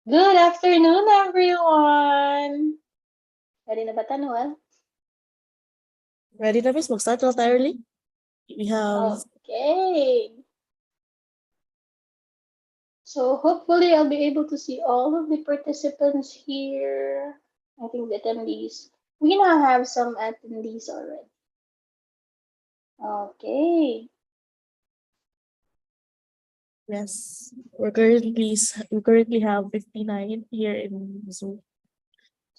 Good afternoon, everyone! Ready na ba ta, Noel? Ready na, Miss? Mag-start na tayo early? We have... Okay. So hopefully I'll be able to see all of the participants here. I think the attendees. We now have some attendees already. Okay. Yes. We currently have 59 here in Zoom.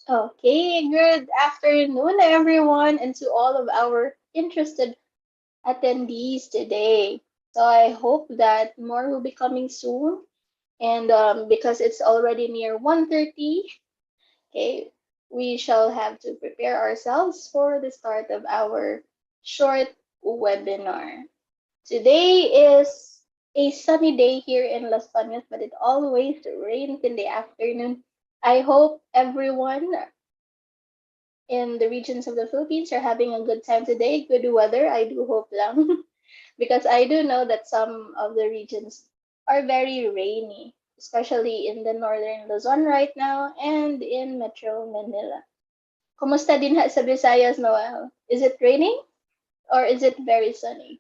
Okay, good afternoon, everyone, and to all of our interested attendees today. So I hope that more will be coming soon. And because it's already near 1:30, okay, we shall have to prepare ourselves for the start of our short webinar. Today is a sunny day here in Las Bañas, but it always rains in the afternoon. I hope everyone in the regions of the Philippines are having a good time today. Good weather, I do hope lang. Because I do know that some of the regions are very rainy, especially in the northern Luzon right now and in Metro Manila. Kumusta din ha sa Visayas, Noel? Is it raining or is it very sunny?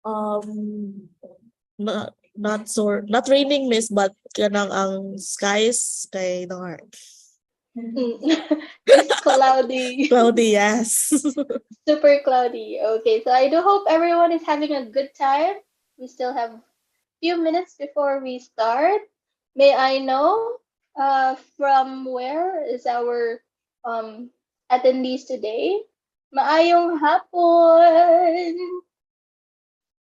Um, not raining, Miss, but kanang ang skies kay dark. It's cloudy. Cloudy, yes. Super cloudy. Okay, so I do hope everyone is having a good time. We still have few minutes before we start. May I know from where is our um, attendees today? Maayong hapon!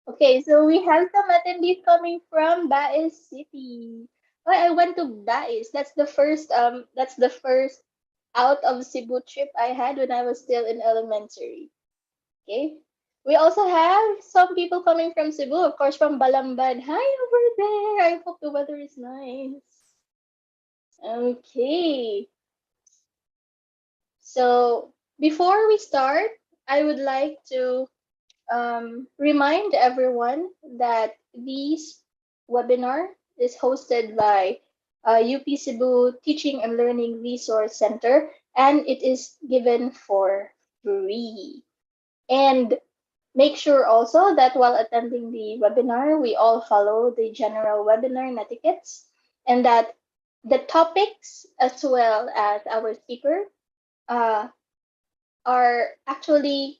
Okay, so we have some attendees coming from Baez City. Oh, I went to Baez. That's the first out of Cebu trip I had when I was still in elementary. Okay. We also have some people coming from Cebu, of course, from Balamban. Hi over there. I hope the weather is nice. Okay. So before we start, I would like to remind everyone that this webinar is hosted by UP Cebu Teaching and Learning Resource Center, and it is given for free. And make sure also that while attending the webinar, we all follow the general webinar etiquettes and that the topics as well as our speaker uh, are actually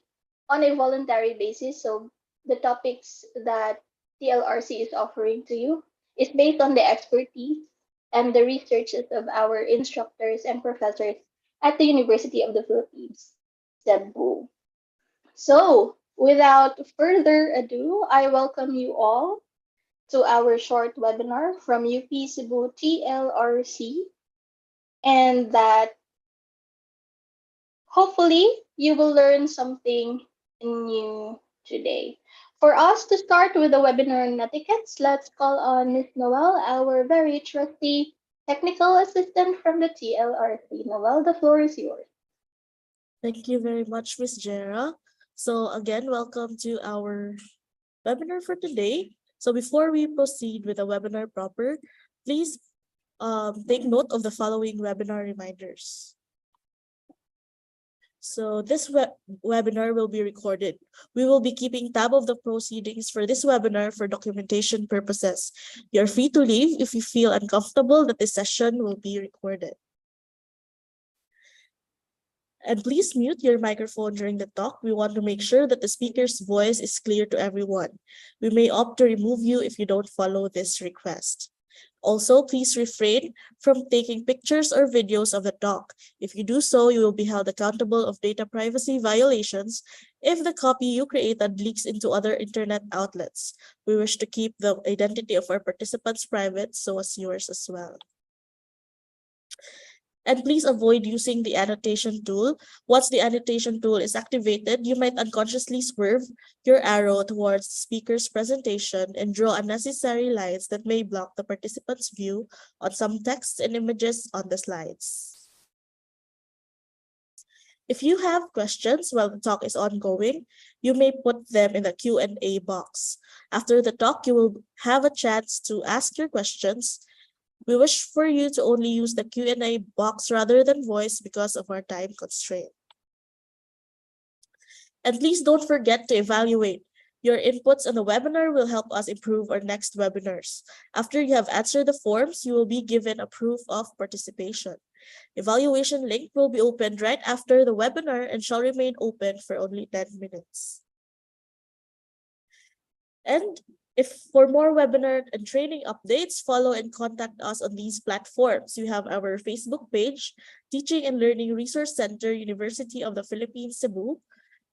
on a voluntary basis. So the topics that TLRC is offering to you is based on the expertise and the researches of our instructors and professors at the University of the Philippines, Cebu. So, without further ado, I welcome you all to our short webinar from UP Cebu TLRC, and that hopefully you will learn something new today. For us to start with the webinar etiquettes, let's call on Ms. Noel, our very trusty technical assistant from the TLRC. Noel, the floor is yours. Thank you very much, Miss Jera. So again, welcome to our webinar for today. So before we proceed with the webinar proper, please take note of the following webinar reminders. So this webinar will be recorded. We will be keeping tab of the proceedings for this webinar for documentation purposes. You're free to leave if you feel uncomfortable that this session will be recorded. And please mute your microphone during the talk. We want to make sure that the speaker's voice is clear to everyone. We may opt to remove you if you don't follow this request. Also, please refrain from taking pictures or videos of the talk. If you do so, you will be held accountable of data privacy violations if the copy you created leaks into other internet outlets. We wish to keep the identity of our participants private, so as yours as well. And please avoid using the annotation tool. Once the annotation tool is activated, you might unconsciously swerve your arrow towards the speaker's presentation and draw unnecessary lines that may block the participant's view on some text and images on the slides. If you have questions while the talk is ongoing, you may put them in the Q&A box. After the talk, you will have a chance to ask your questions. We wish for you to only use the Q&A box rather than voice because of our time constraint. And please don't forget to evaluate. Your inputs on the webinar will help us improve our next webinars. After you have answered the forms, you will be given a proof of participation. Evaluation link will be opened right after the webinar and shall remain open for only 10 minutes. And if for more webinar and training updates, follow and contact us on these platforms. We have our Facebook page, Teaching and Learning Resource Center, University of the Philippines, Cebu.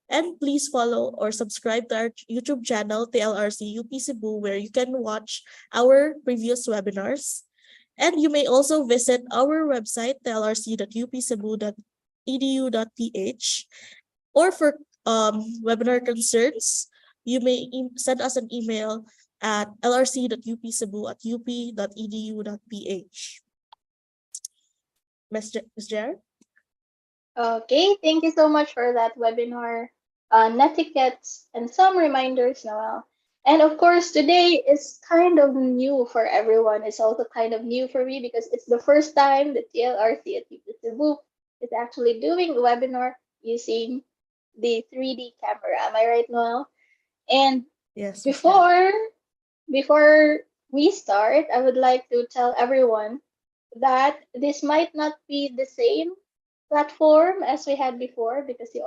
And please follow or subscribe to our YouTube channel, TLRC UP Cebu, where you can watch our previous webinars. And you may also visit our website, tlrc.upcebu.edu.ph. Or for webinar concerns, you may send us an email at lrc.upcebu@up.edu.ph. Ms. Jer? Okay, thank you so much for that webinar, netiquettes, and some reminders, Noel. And of course, today is kind of new for everyone. It's also kind of new for me because it's the first time that TLRC at UP Cebu is actually doing a webinar using the 3D camera. Am I right, Noel? And Yes, Ms. Jer. before we start, I would like to tell everyone that this might not be the same platform as we had before because we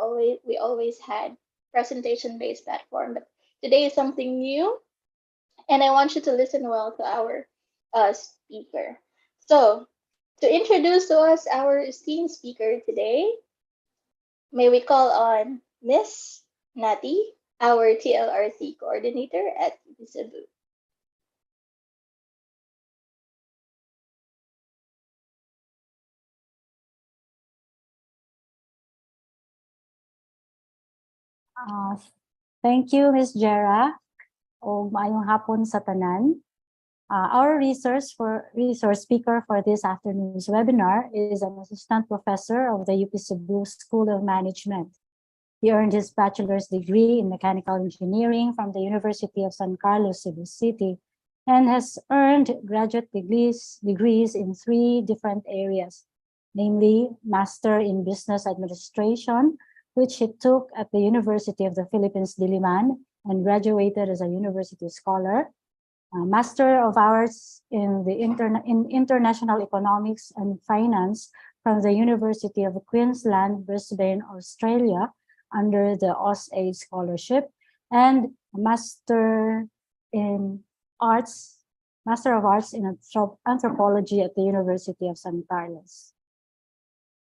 always had presentation based platform, but today is something new, and I want you to listen well to our speaker. So to introduce to us our esteemed speaker today, may we call on Miss Nati, our TLRC coordinator at Cebu. Uh, Thank you, Ms. Jera. O maayong hapon sa tanan. Our resource speaker for this afternoon's webinar is an assistant professor of the UP Cebu School of Management. He earned his bachelor's degree in mechanical engineering from the University of San Carlos, Cebu City, and has earned graduate degrees in 3 different areas, namely Master in Business Administration, which he took at the University of the Philippines, Diliman, and graduated as a university scholar. Master of Arts in International Economics and Finance from the University of Queensland, Brisbane, Australia, under the AusAid Scholarship, and Master of Arts in Anthropology at the University of San Carlos.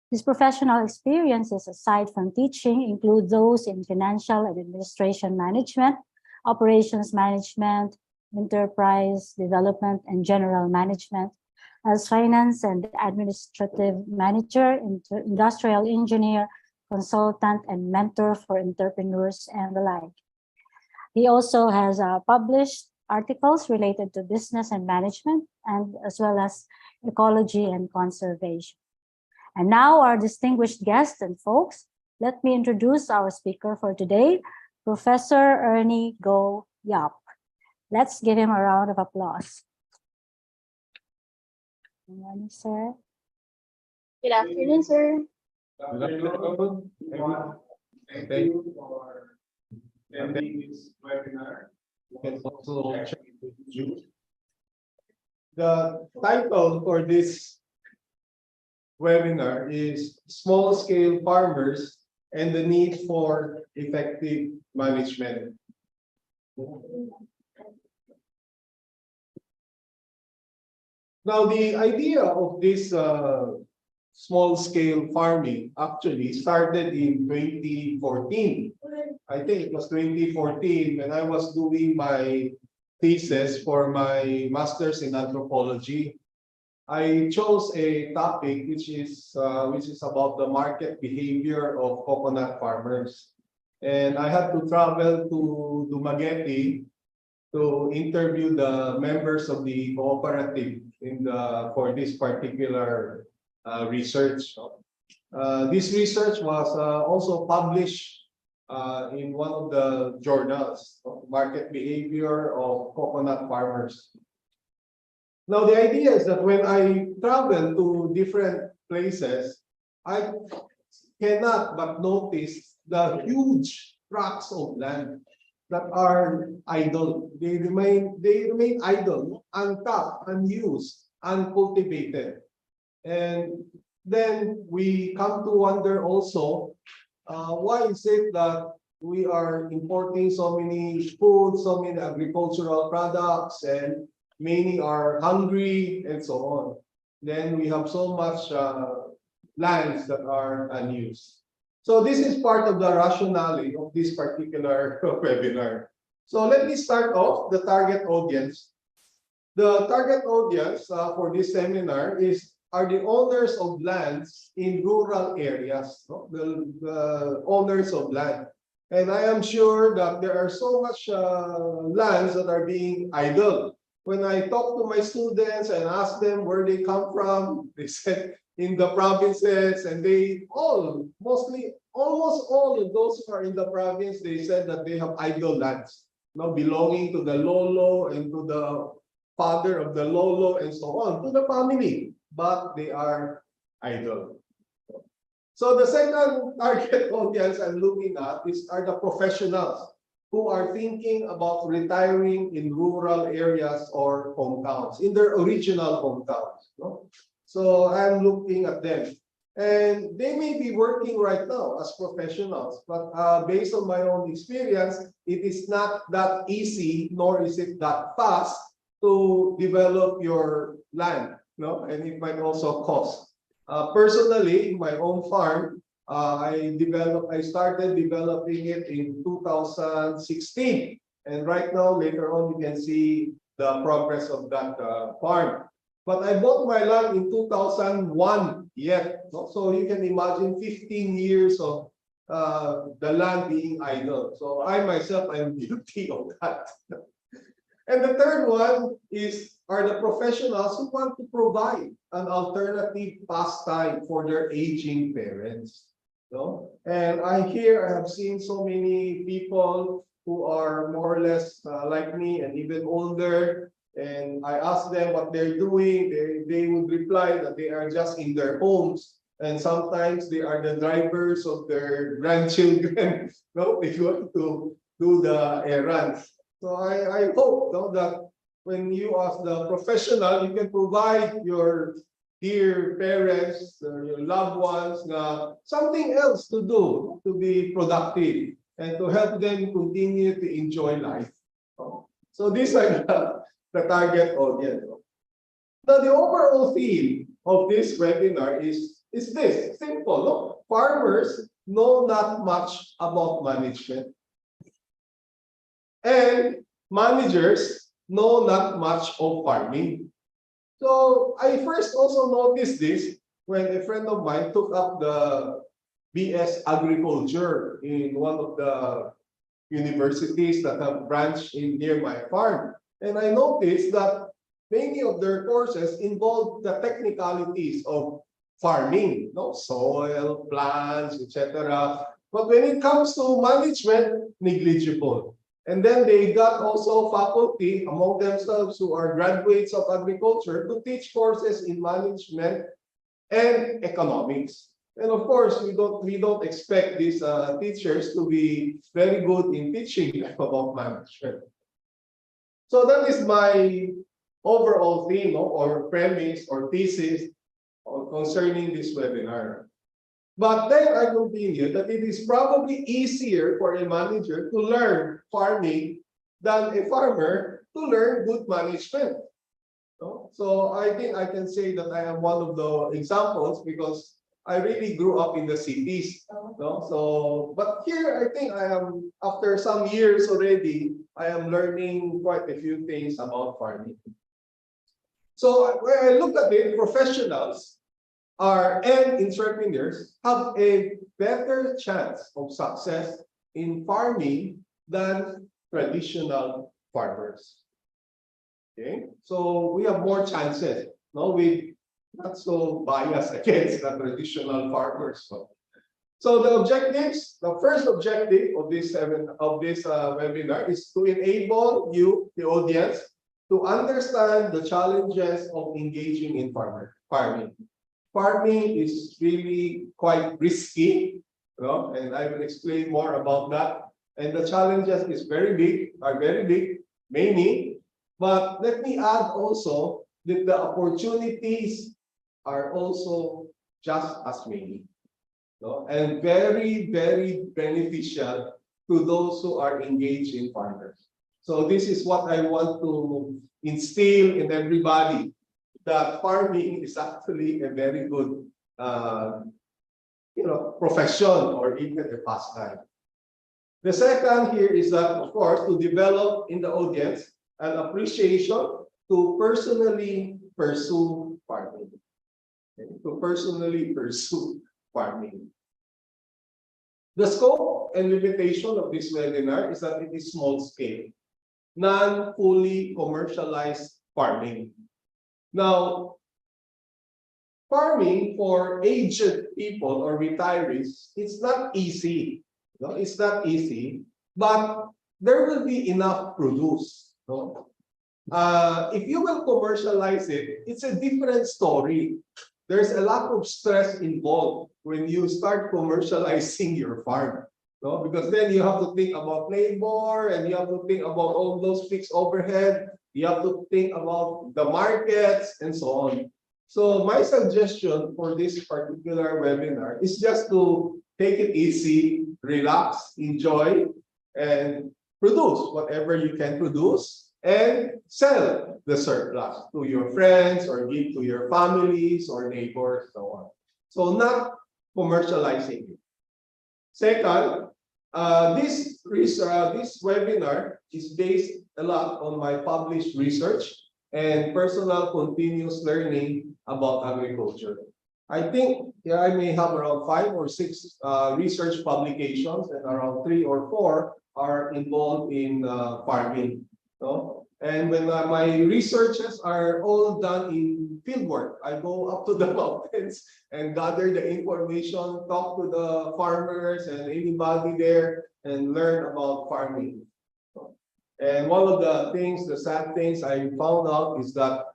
His professional experiences, aside from teaching, include those in financial and administration management, operations management, enterprise development, and general management, as finance and administrative manager, industrial engineer, consultant, and mentor for entrepreneurs and the like. He also has published articles related to business and management, and as well as ecology and conservation. And now our distinguished guests and folks, let me introduce our speaker for today, Professor Ernie Go Yap. Let's give him a round of applause. Good morning, sir. Good afternoon, sir. Good afternoon, everyone. Thank you for attending this webinar. You can also check it with you. The title for this webinar is Small Scale Farmers and the Need for Effective Management. Now, the idea of this small scale farming actually started in 2014. I think it was 2014 when I was doing my thesis for my master's in anthropology. I chose a topic which is about the market behavior of coconut farmers. And I had to travel to Dumaguete to interview the members of the cooperative for this particular research. This research was also published in one of the journals, Market Behavior of Coconut Farmers. Now, the idea is that when I travel to different places, I cannot but notice the huge tracts of land that are idle. They remain idle, untapped, unused, uncultivated. And then we come to wonder also, why is it that we are importing so many foods, so many agricultural products, and many are hungry and so on. Then we have so much lands that are unused. So this is part of the rationale of this particular webinar. So let me start off the target audience. The target audience for this seminar are the owners of lands in rural areas, no? The owners of land. And I am sure that there are so much lands that are being idle. When I talk to my students and ask them where they come from, they said in the provinces, and almost all of those who are in the province, they said that they have idle lands, belonging to the lolo and to the father of the lolo and so on, to the family, but they are idle. So the second target audience I'm looking at are the professionals who are thinking about retiring in rural areas or hometowns, in their original hometowns. So I'm looking at them. And they may be working right now as professionals, but based on my own experience, it is not that easy, nor is it that fast to develop your land, and it might also cost. Personally, in my own farm, I started developing it in 2016. And right now, later on, you can see the progress of that farm. But I bought my land in 2001 yet. So you can imagine 15 years of the land being idle. So I myself, I'm guilty of that. And the third one are the professionals who want to provide an alternative pastime for their aging parents. And I have seen so many people who are more or less like me and even older. And I ask them what they're doing. They would reply that they are just in their homes. And sometimes they are the drivers of their grandchildren. They want to do the errands. So I hope that when you ask the professional, you can provide your dear parents, your loved ones, something else to do to be productive and to help them continue to enjoy life. So these are the target audience. Now, the overall theme of this webinar is this, simple. Farmers know not much about management. And managers know not much of farming. So I first also noticed this when a friend of mine took up the BS Agriculture in one of the universities that have branched in near my farm. And I noticed that many of their courses involve the technicalities of farming, soil, plants, etc. But when it comes to management, negligible. And then they got also faculty among themselves who are graduates of agriculture to teach courses in management and economics. And of course, we don't expect these teachers to be very good in teaching about management. So that is my overall theme or premise or thesis concerning this webinar. But then I continue that it is probably easier for a manager to learn farming than a farmer to learn good management. So I think I can say that I am one of the examples because I really grew up in the cities. But here I think I am, after some years already, I am learning quite a few things about farming. So when I look at it, professionals and entrepreneurs have a better chance of success in farming than traditional farmers. Okay, so we have more chances. We not so biased against the traditional farmers. So the first objective of this webinar is to enable you, the audience, to understand the challenges of engaging in farming. Farming is really quite risky, you know, and I will explain more about that. And the challenges are very big, many. But let me add also that the opportunities are also just as many, no? And very, very beneficial to those who are engaged in farmers. So this is what I want to instill in everybody, that farming is actually a very good, profession or even a pastime. The second here is that, of course, to develop in the audience an appreciation to personally pursue farming. Okay, to personally pursue farming. The scope and limitation of this webinar is that it is small scale, non-fully commercialized farming. Now, farming for aged people or retirees, it's not easy. No, it's not easy, but there will be enough produce. No? If you will commercialize it, it's a different story. There's a lot of stress involved when you start commercializing your farm. No? Because then you have to think about labor, and you have to think about all those fixed overhead. You have to think about the markets and so on. So my suggestion for this particular webinar is just to take it easy, relax, enjoy, and produce whatever you can produce, and sell the surplus to your friends or give to your families or neighbors, so on. So not commercializing it. Second, this webinar is based a lot on my published research and personal continuous learning about agriculture. I think I may have around 5 or 6 research publications, and around 3 or 4 are involved in farming. No? And when my researches are all done in fieldwork, I go up to the mountains and gather the information, talk to the farmers and anybody there, and learn about farming. And one of the things, the sad things I found out is that,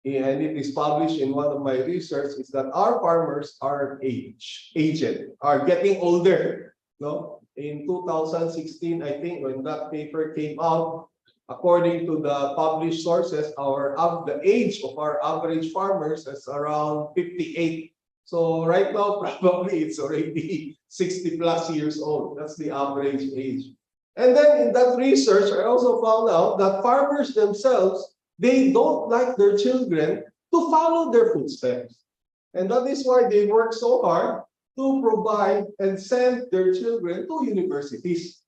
and it is published in one of my research, is that our farmers are aged, are getting older. No? In 2016, I think, when that paper came out, according to the published sources, the age of our average farmers is around 58. So right now, probably it's already 60 plus years old. That's the average age. And then in that research, I also found out that farmers themselves, they don't like their children to follow their footsteps. And that is why they work so hard to provide and send their children to universities.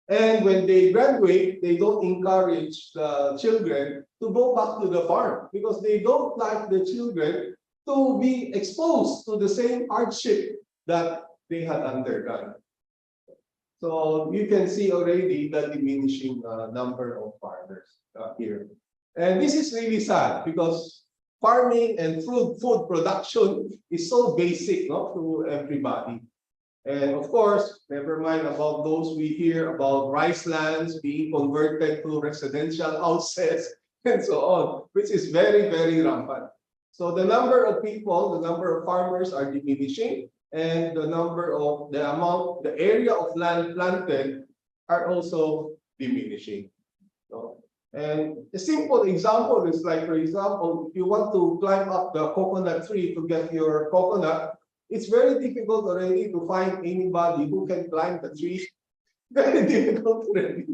And when they graduate, they don't encourage the children to go back to the farm, because they don't like the children to be exposed to the same hardship that they had undergone. So you can see already the diminishing number of farmers here. And this is really sad, because farming and food production is so basic, no, to everybody. And of course, never mind about those we hear about rice lands being converted to residential houses and so on, which is very, very rampant. So the number of people, the number of farmers are diminishing, and the area of land planted are also diminishing. So, and a simple example is, like, for example, if you want to climb up the coconut tree to get your coconut, it's very difficult already to find anybody who can climb the tree. Very difficult already.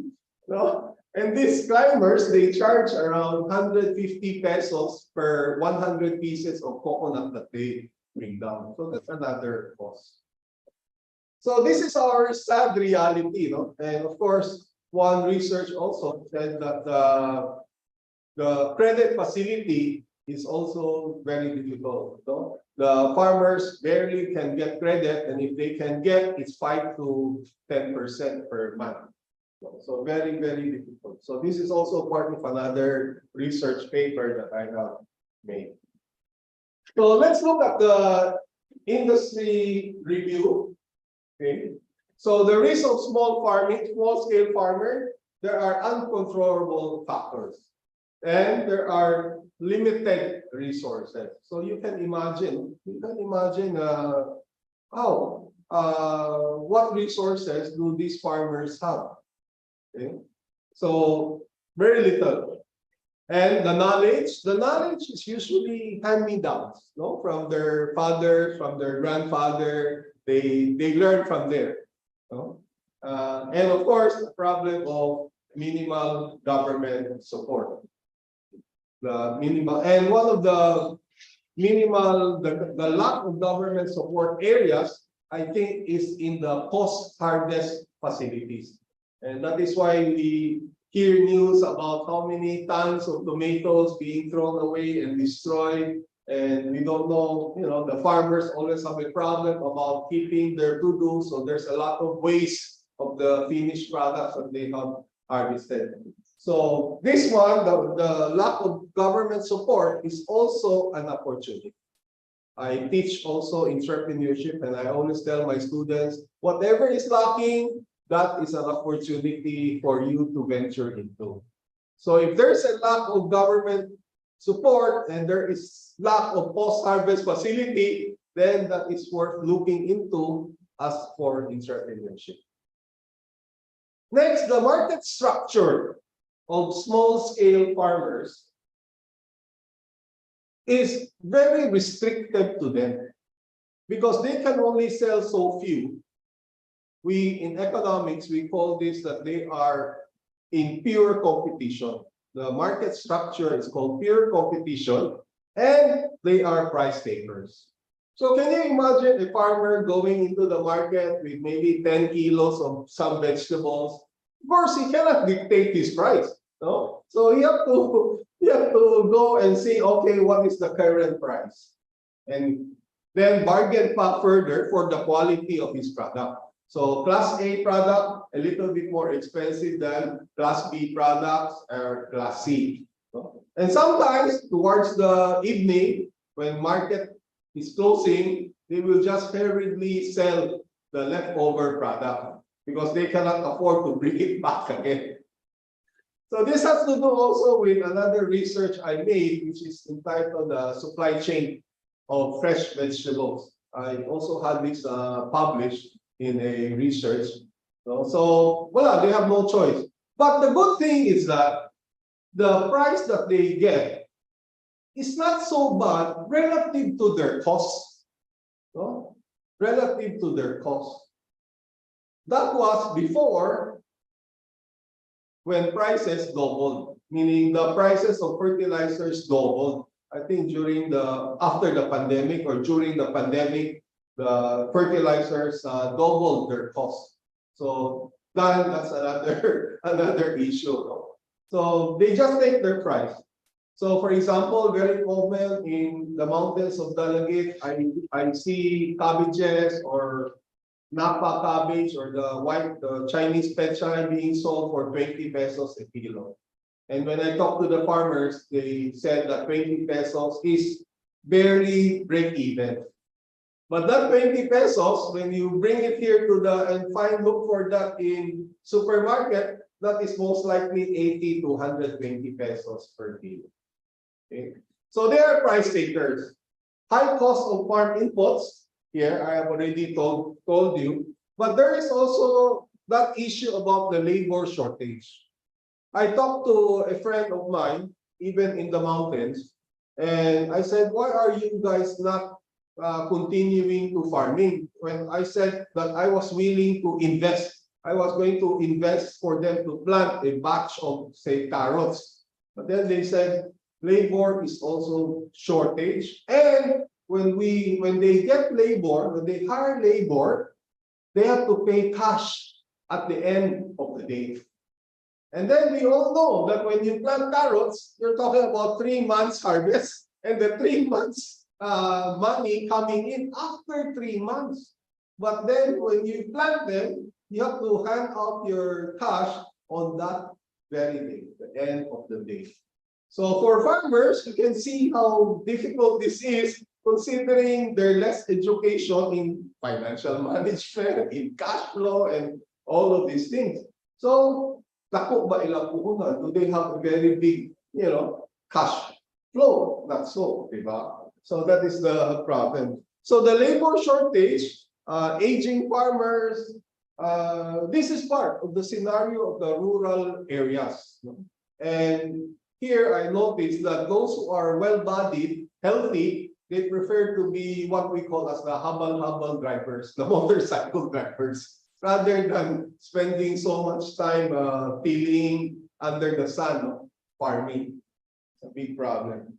No? And these climbers, they charge around 150 pesos per 100 pieces of coconut that they bring down. So that's another cost. So this is our sad reality, no? And of course, one research also said that the credit facility is also very difficult. No? The farmers barely can get credit, and if they can get, it's 5 to 10% per month. So very, very difficult. So this is also part of another research paper that I have made. So let's look at the industry review. Okay. So the risk of small scale farming, there are uncontrollable factors. And there are limited resources. So you can imagine, what resources do these farmers have? Okay. So very little. And the knowledge is usually hand-me-downs, no? From their father, from their grandfather, they learn from there. No? And of course, the problem of minimal government support. The minimal, and one of the the lack of government support areas, I think, is in the post-harvest facilities. And that is why we hear news about how many tons of tomatoes being thrown away and destroyed. And we don't know, the farmers always have a problem about keeping their produce. So there's a lot of waste of the finished products that they have harvested. So this one, the lack of government support is also an opportunity. I teach also entrepreneurship, and I always tell my students, whatever is lacking, that is an opportunity for you to venture into. So if there's a lack of government support and there is lack of post-harvest facility, then that is worth looking into as for entrepreneurship. Next, the market structure of small-scale farmers is very restrictive to them because they can only sell so few. In economics, we call this that they are in pure competition. The market structure is called pure competition, and they are price takers. So can you imagine a farmer going into the market with maybe 10 kilos of some vegetables? Of course, he cannot dictate his price, no? So you have to go and see, okay, what is the current price? And then bargain pa further for the quality of his product. So class A product, a little bit more expensive than class B products or class C. And sometimes towards the evening, when market is closing, they will just hurriedly sell the leftover product because they cannot afford to bring it back again. So this has to do also with another research I made, which is entitled the supply chain of fresh vegetables. I also had this published in a research. So, well, they have no choice. But the good thing is that the price that they get is not so bad relative to their costs. No? Relative to their costs. That was before when prices doubled, meaning the prices of fertilizers doubled. I think after the pandemic or during the pandemic, the fertilizers doubled their cost. So that's another issue. No? So they just take their price. So for example, very common in the mountains of Dalagit, I see cabbages or Napa cabbage or the Chinese pechay being sold for 20 pesos a kilo. And when I talked to the farmers, they said that 20 pesos is barely break even. But that 20 pesos, when you bring it here to look for that in supermarket, that is most likely 80 to 120 pesos per kilo. Okay. So they are price takers. High cost of farm inputs, here I have already told you, but there is also that issue about the labor shortage. I talked to a friend of mine, even in the mountains, and I said, why are you guys not continuing to farming? When I said that I was willing to invest, I was going to invest for them to plant a batch of, say, carrots. But then they said, labor is also shortage. And when they get labor, when they hire labor, they have to pay cash at the end of the day. And then we all know that when you plant carrots, you're talking about 3 months harvest, and the 3 months money coming in after 3 months. But then when you plant them, you have to hand out your cash on that very day, the end of the day. So for farmers, you can see how difficult this is considering their less education in financial management, in cash flow, and all of these things. So, tako ba ilang puhunan? Do they have a very big cash flow. Not so, diba? So that is the problem. So the labor shortage, aging farmers, this is part of the scenario of the rural areas. And here I noticed that those who are well-bodied, healthy, they prefer to be what we call as the habal drivers, the motorcycle drivers, rather than spending so much time tilling under the sun, farming. It's a big problem.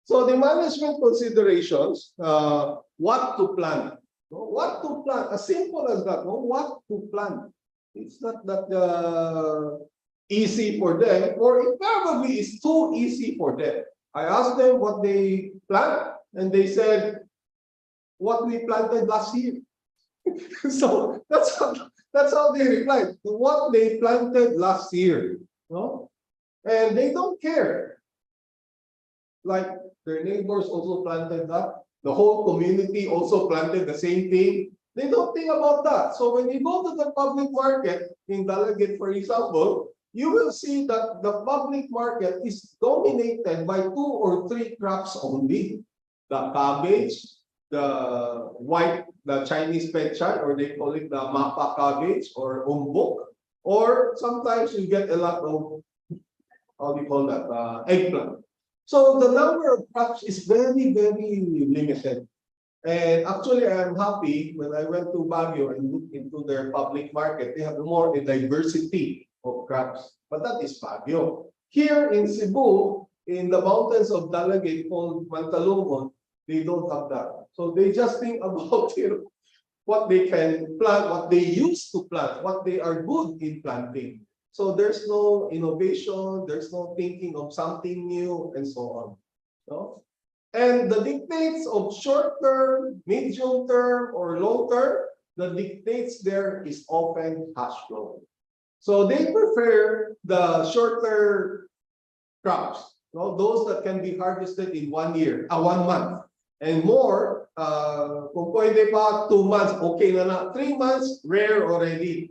So the management considerations, what to plant. What to plant, as simple as that. What to plant. It's not that easy for them, or it probably is too easy for them. I asked them what they plant, and they said, what we planted last year. So that's how they replied. What they planted last year. No? And they don't care. Like their neighbors also planted that. The whole community also planted the same thing. They don't think about that. So when you go to the public market in Dalaget, for example, you will see that the public market is dominated by 2 or 3 crops only. The cabbage, the Chinese pechay, or they call it the mapa cabbage or umbok, or sometimes you get a lot of, how do you call that, eggplant. So the number of crops is very, very limited. And actually, I'm happy when I went to Baguio and looked into their public market. They have more a diversity of crops, but that is Baguio. Here in Cebu, in the mountains of Dalaget called Mantalongon, they don't have that. So they just think about what they can plant, what they used to plant, what they are good in planting. So there's no innovation, there's no thinking of something new, and so on. No? And the dictates of short term, medium term, or long term, the dictates there is often cash flow. So they prefer the shorter crops, those that can be harvested in 1 year, 1 month. And more, kung pwede pa 2 months, okay na. 3 months, rare already.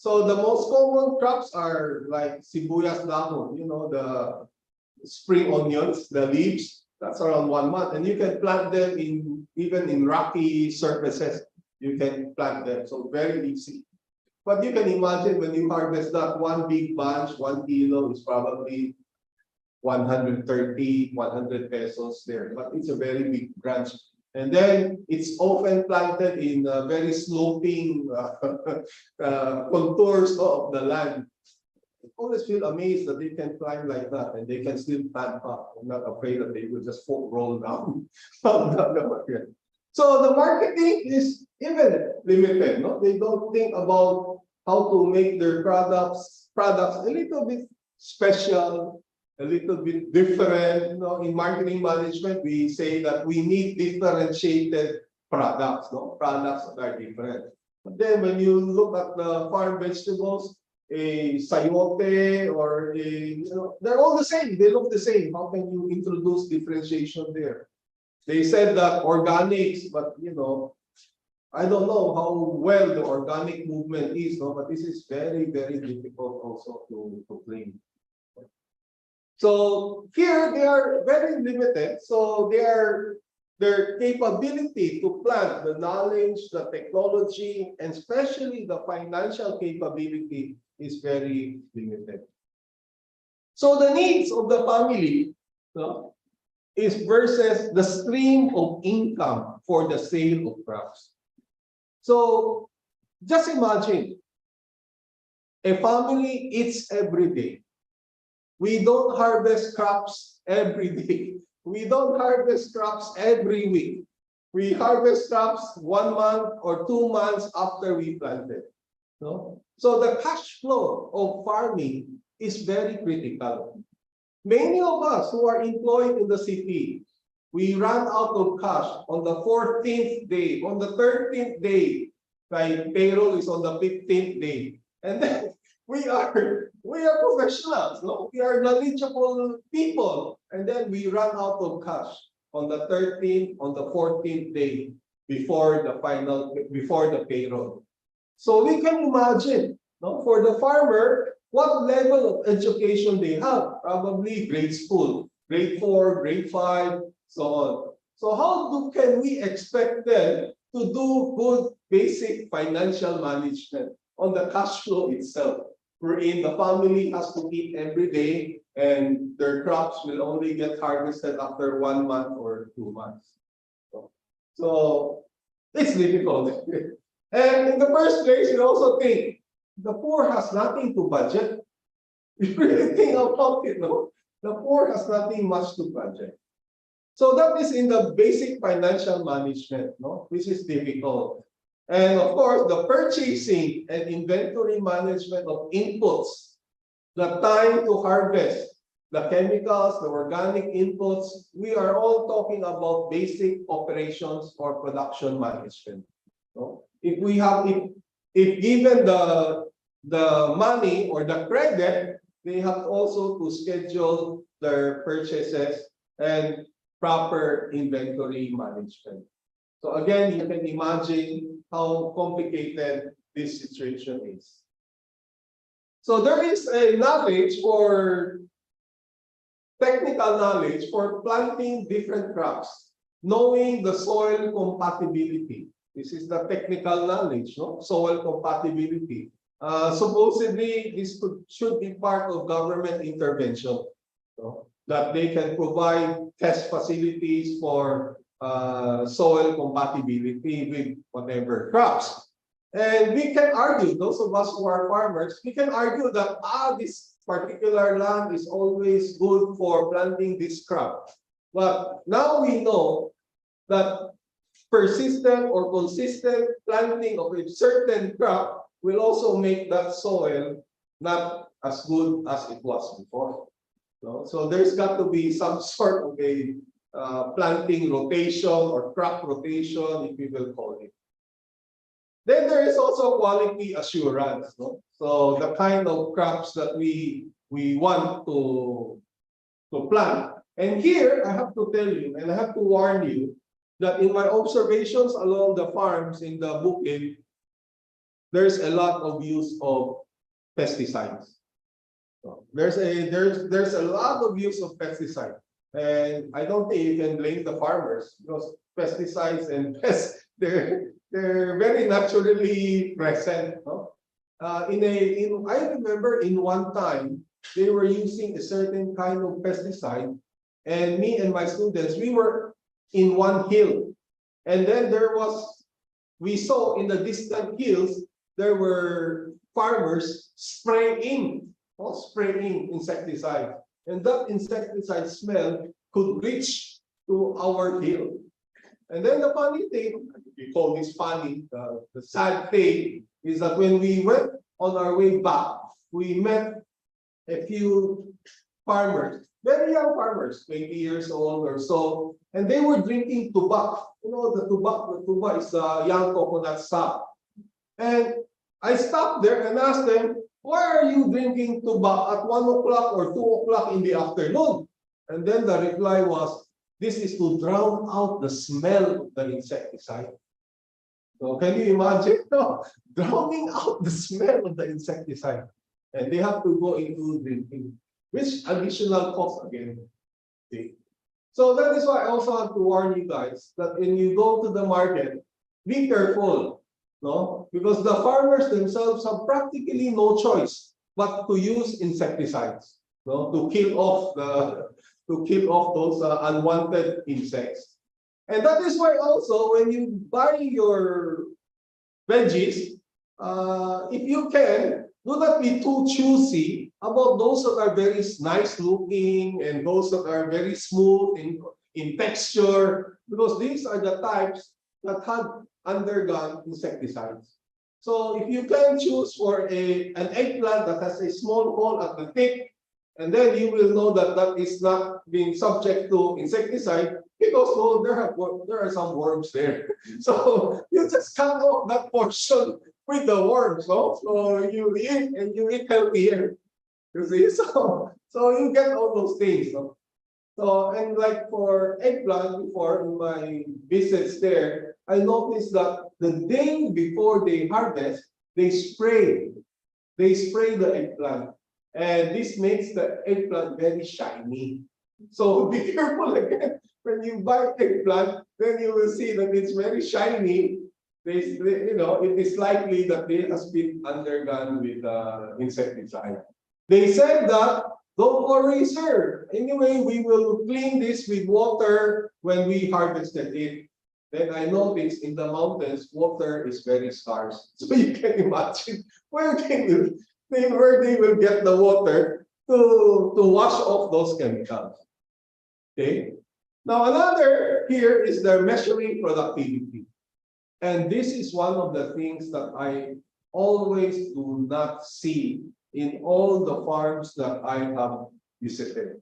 So the most common crops are like sibuyas dahon, the spring onions, the leaves. That's around 1 month, and you can plant them even in rocky surfaces. You can plant them, so very easy. But you can imagine when you harvest that one big bunch, 1 kilo is probably 130, 100 pesos there. But it's a very big branch. And then it's often planted in very sloping contours of the land. I always feel amazed that they can climb like that and they can still plant up. I'm not afraid that they will just roll down. So the marketing is even limited. No? They don't think about how to make their products a little bit special, a little bit different. In marketing management, we say that we need differentiated products, products that are different. But then when you look at the farm vegetables, a sayote or they're all the same. They look the same. How can you introduce differentiation there? They said that organics, but I don't know how well the organic movement is, but this is very, very difficult also to claim. So here they are very limited. So their capability to plant, the knowledge, the technology, and especially the financial capability is very limited. So the needs of the family is versus the stream of income for the sale of crops. So just imagine a family eats every day. We don't harvest crops every day. We don't harvest crops every week. We harvest crops 1 month or 2 months after we planted. So the cash flow of farming is very critical. Many of us who are employed in the city, we run out of cash on the 14th day, on the 13th day. My payroll is on the 15th day. And then we are professionals, we are knowledgeable people. And then we run out of cash on the 13th, on the 14th day before the payroll. So we can imagine, for the farmer, what level of education they have. Probably grade school, grade 4, grade 5, so on. So can we expect them to do good basic financial management on the cash flow itself, wherein the family has to eat every day and their crops will only get harvested after 1 month or 2 months. So it's difficult. And in the first place, you also think the poor has nothing to budget. You really think about it, no? The poor has nothing much to budget. So that is in the basic financial management, no? Which is difficult. And of course, the purchasing and inventory management of inputs, the time to harvest, the chemicals, the organic inputs, we are all talking about basic operations or production management. No? If given the money or the credit, they have also to schedule their purchases and proper inventory management. So again, you can imagine how complicated this situation is. So there is a technical knowledge for planting different crops, knowing the soil compatibility. This is the technical knowledge, no? Soil compatibility. Supposedly, this should be part of government intervention, no? That they can provide test facilities for soil compatibility with whatever crops. And we can argue, those of us who are farmers, we can argue that this particular land is always good for planting this crop. But now we know that persistent or consistent planting of a certain crop will also make that soil not as good as it was before. No? So there's got to be some sort of a planting rotation or crop rotation, if you will call it. Then there is also quality assurance. No? So the kind of crops that we want to plant. And here I have to tell you, and I have to warn you, that in my observations along the farms in the Bukid, there's a lot of use of pesticides. So there's a lot of use of pesticides. And I don't think you can blame the farmers because pesticides and pests, they're very naturally present. No? I remember in one time they were using a certain kind of pesticide, and me and my students, we were in one hill, and then we saw in the distant hills there were farmers spraying insecticide, and that insecticide smell could reach to our hill. And then the funny thing, we call this funny, the sad thing is that when we went on our way back, we met a few farmers, very young farmers, 20 years old or so, and they were drinking tuba. You know, the tuba is a young coconut sap. And I stopped there and asked them, why are you drinking tuba at 1 o'clock or 2 o'clock in the afternoon? And then the reply was, this is to drown out the smell of the insecticide. So can you imagine? No, drowning out the smell of the insecticide. And they have to go into drinking, which additional cost again. So that is why I also have to warn you guys that when you go to the market, be careful, no? Because the farmers themselves have practically no choice but to use insecticides, no? To kill off those unwanted insects. And that is why also when you buy your veggies, if you can, do not be too choosy about those that are very nice looking and those that are very smooth in texture, because these are the types that have undergone insecticides. So if you can choose for an eggplant that has a small hole at the tip, and then you will know that that is not being subject to insecticide, because there are some worms there. So you just cut off that portion with the worms, no? So you eat and you eat healthier. You see, so you get all those things, no? So, and like for eggplant, before in my visits there, I noticed that the day before they harvest, they spray the eggplant And this makes the eggplant very shiny. So be careful again. When you buy eggplant, then you will see that it's very shiny. It is likely that it has been undergone with insecticide. They said that, don't worry, sir. Anyway, we will clean this with water when we harvested it. Then I noticed in the mountains, water is very scarce. So you can imagine where they will get the water to wash off those chemicals. Okay. Now another here is the measuring productivity. And this is one of the things that I always do not see in all the farms that I have visited.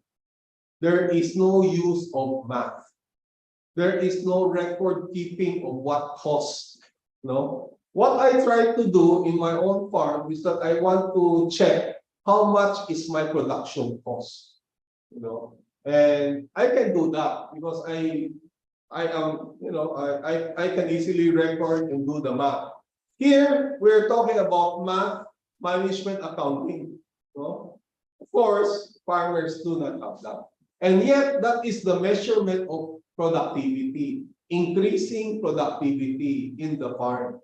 There is no use of math. There is no record keeping of what costs. No. What I try to do in my own farm is that I want to check how much is my production cost. And I can do that because I can easily record and do the math. Here we're talking about math, management, accounting. Of course, farmers do not have that. And yet that is the measurement of productivity, increasing productivity in the farm.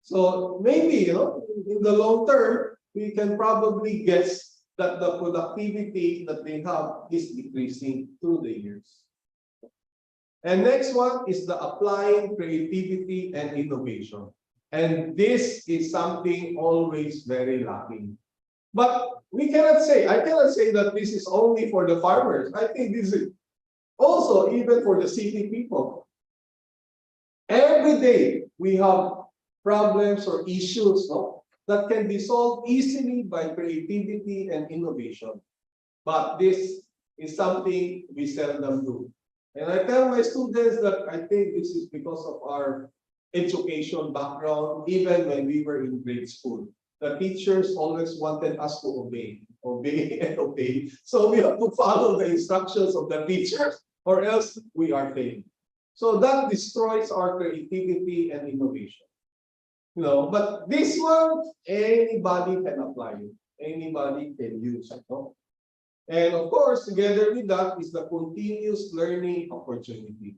So maybe, in the long term, we can probably guess that the productivity that they have is decreasing through the years. And next one is the applying creativity and innovation. And this is something always very lacking. But I cannot say that this is only for the farmers. I think this is also even for the city people. Every day we have problems or issues that can be solved easily by creativity and innovation. But this is something we seldom do. And I tell my students that I think this is because of our education background, even when we were in grade school. The teachers always wanted us to obey, and obey. So we have to follow the instructions of the teachers, or else we are failing. So that destroys our creativity and innovation. But this one, anybody can apply it. Anybody can use it. And of course, together with that is the continuous learning opportunity.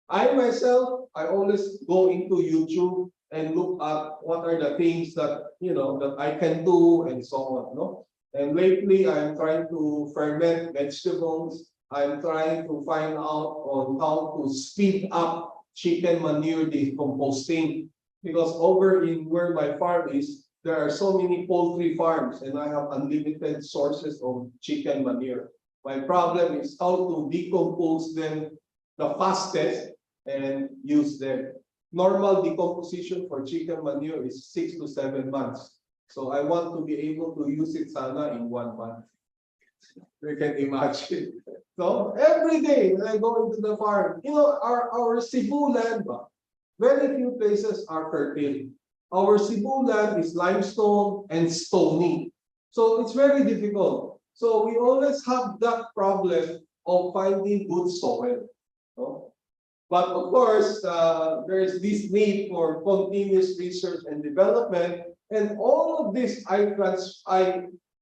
I myself, I always go into YouTube and look at what are the things that that I can do and so on. And lately, I'm trying to ferment vegetables. I'm trying to find out on how to speed up chicken manure decomposing, because over in where my farm is, there are so many poultry farms, and I have unlimited sources of chicken manure. My problem is how to decompose them the fastest and use them. Normal decomposition for chicken manure is 6 to 7 months. So I want to be able to use it sana in 1 month. You can imagine. So every day when I go into the farm, our Cebu land, very few places are fertile. Our Cebu land is limestone and stony. So it's very difficult. So we always have that problem of finding good soil. But of course, there is this need for continuous research and development. And all of this, I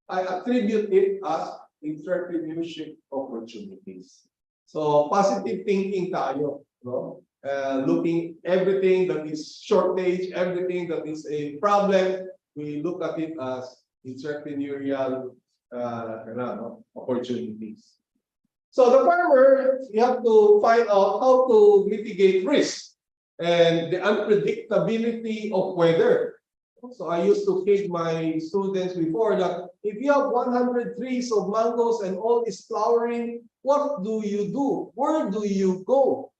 attribute it as entrepreneurship opportunities. So positive thinking tayo. Looking everything that is shortage, everything that is a problem, we look at it as entrepreneurial opportunities. So the farmer, you have to find out how to mitigate risk and the unpredictability of weather. So I used to kid my students before that if you have 100 trees of mangoes and all is flowering, what do you do? Where do you go?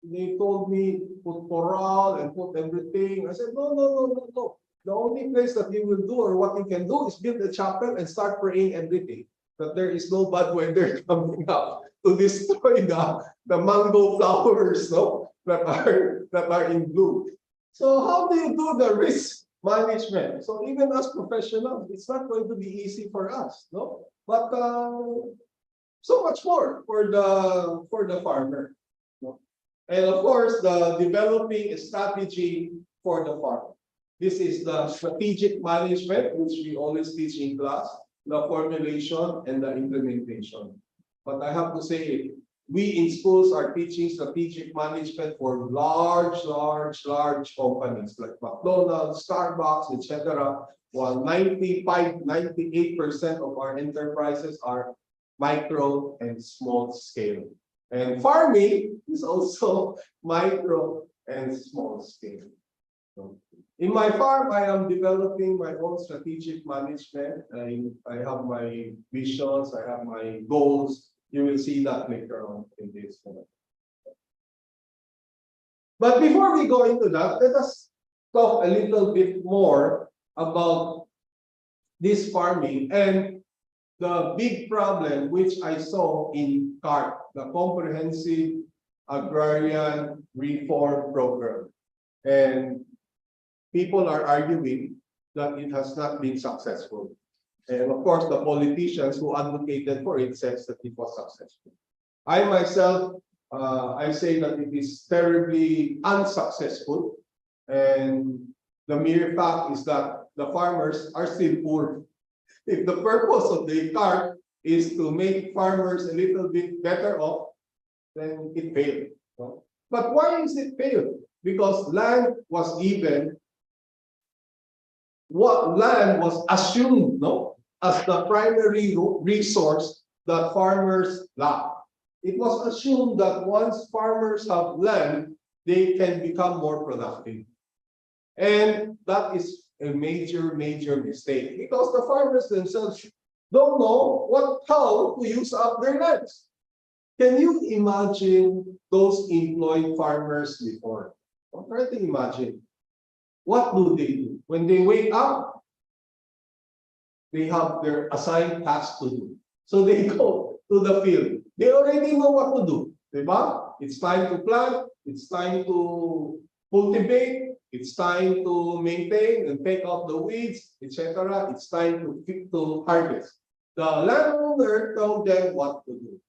They told me put corral and put everything. I said, no. The only place that you will do or what you can do is build a chapel and start praying every day that there is no bad weather coming up to destroy the mango flowers that are in bloom. So how do you do the risk management? So even as professionals, it's not going to be easy for us, but so much more for the farmer. And of course, the developing a strategy for the farm. This is the strategic management, which we always teach in class. the formulation, and the implementation. But I have to say, we in schools are teaching strategic management for large companies like McDonald's, Starbucks, etc. While 98% of our enterprises are micro and small scale. And farming is also micro and small scale. In my farm, I am developing my own strategic management. I have my visions, I have my goals. You will see that later on in this. But before we go into that, let us talk a little bit more about this farming and the big problem which I saw in CARP, the Comprehensive Agrarian Reform Program. And people are arguing that it has not been successful. And of course, the politicians who advocated for it says that it was successful. I myself, I say that it is terribly unsuccessful. And the mere fact is that the farmers are still poor. If the purpose of the CARP is to make farmers a little bit better off, then it failed. No? But why is it failed? Because land was given, what land was assumed, no, as the primary resource that farmers lack. It was assumed that once farmers have land, they can become more productive. And that is a major mistake because the farmers themselves don't know how to use up their lands. Can you imagine those employed farmers before? Try to imagine. What do they do? When they wake up, they have their assigned tasks to do. So they go to the field. They already know what to do. Diba? It's time to plant, it's time to cultivate, it's time to maintain and take out the weeds, etc. It's time to harvest. The landowner told them what to do.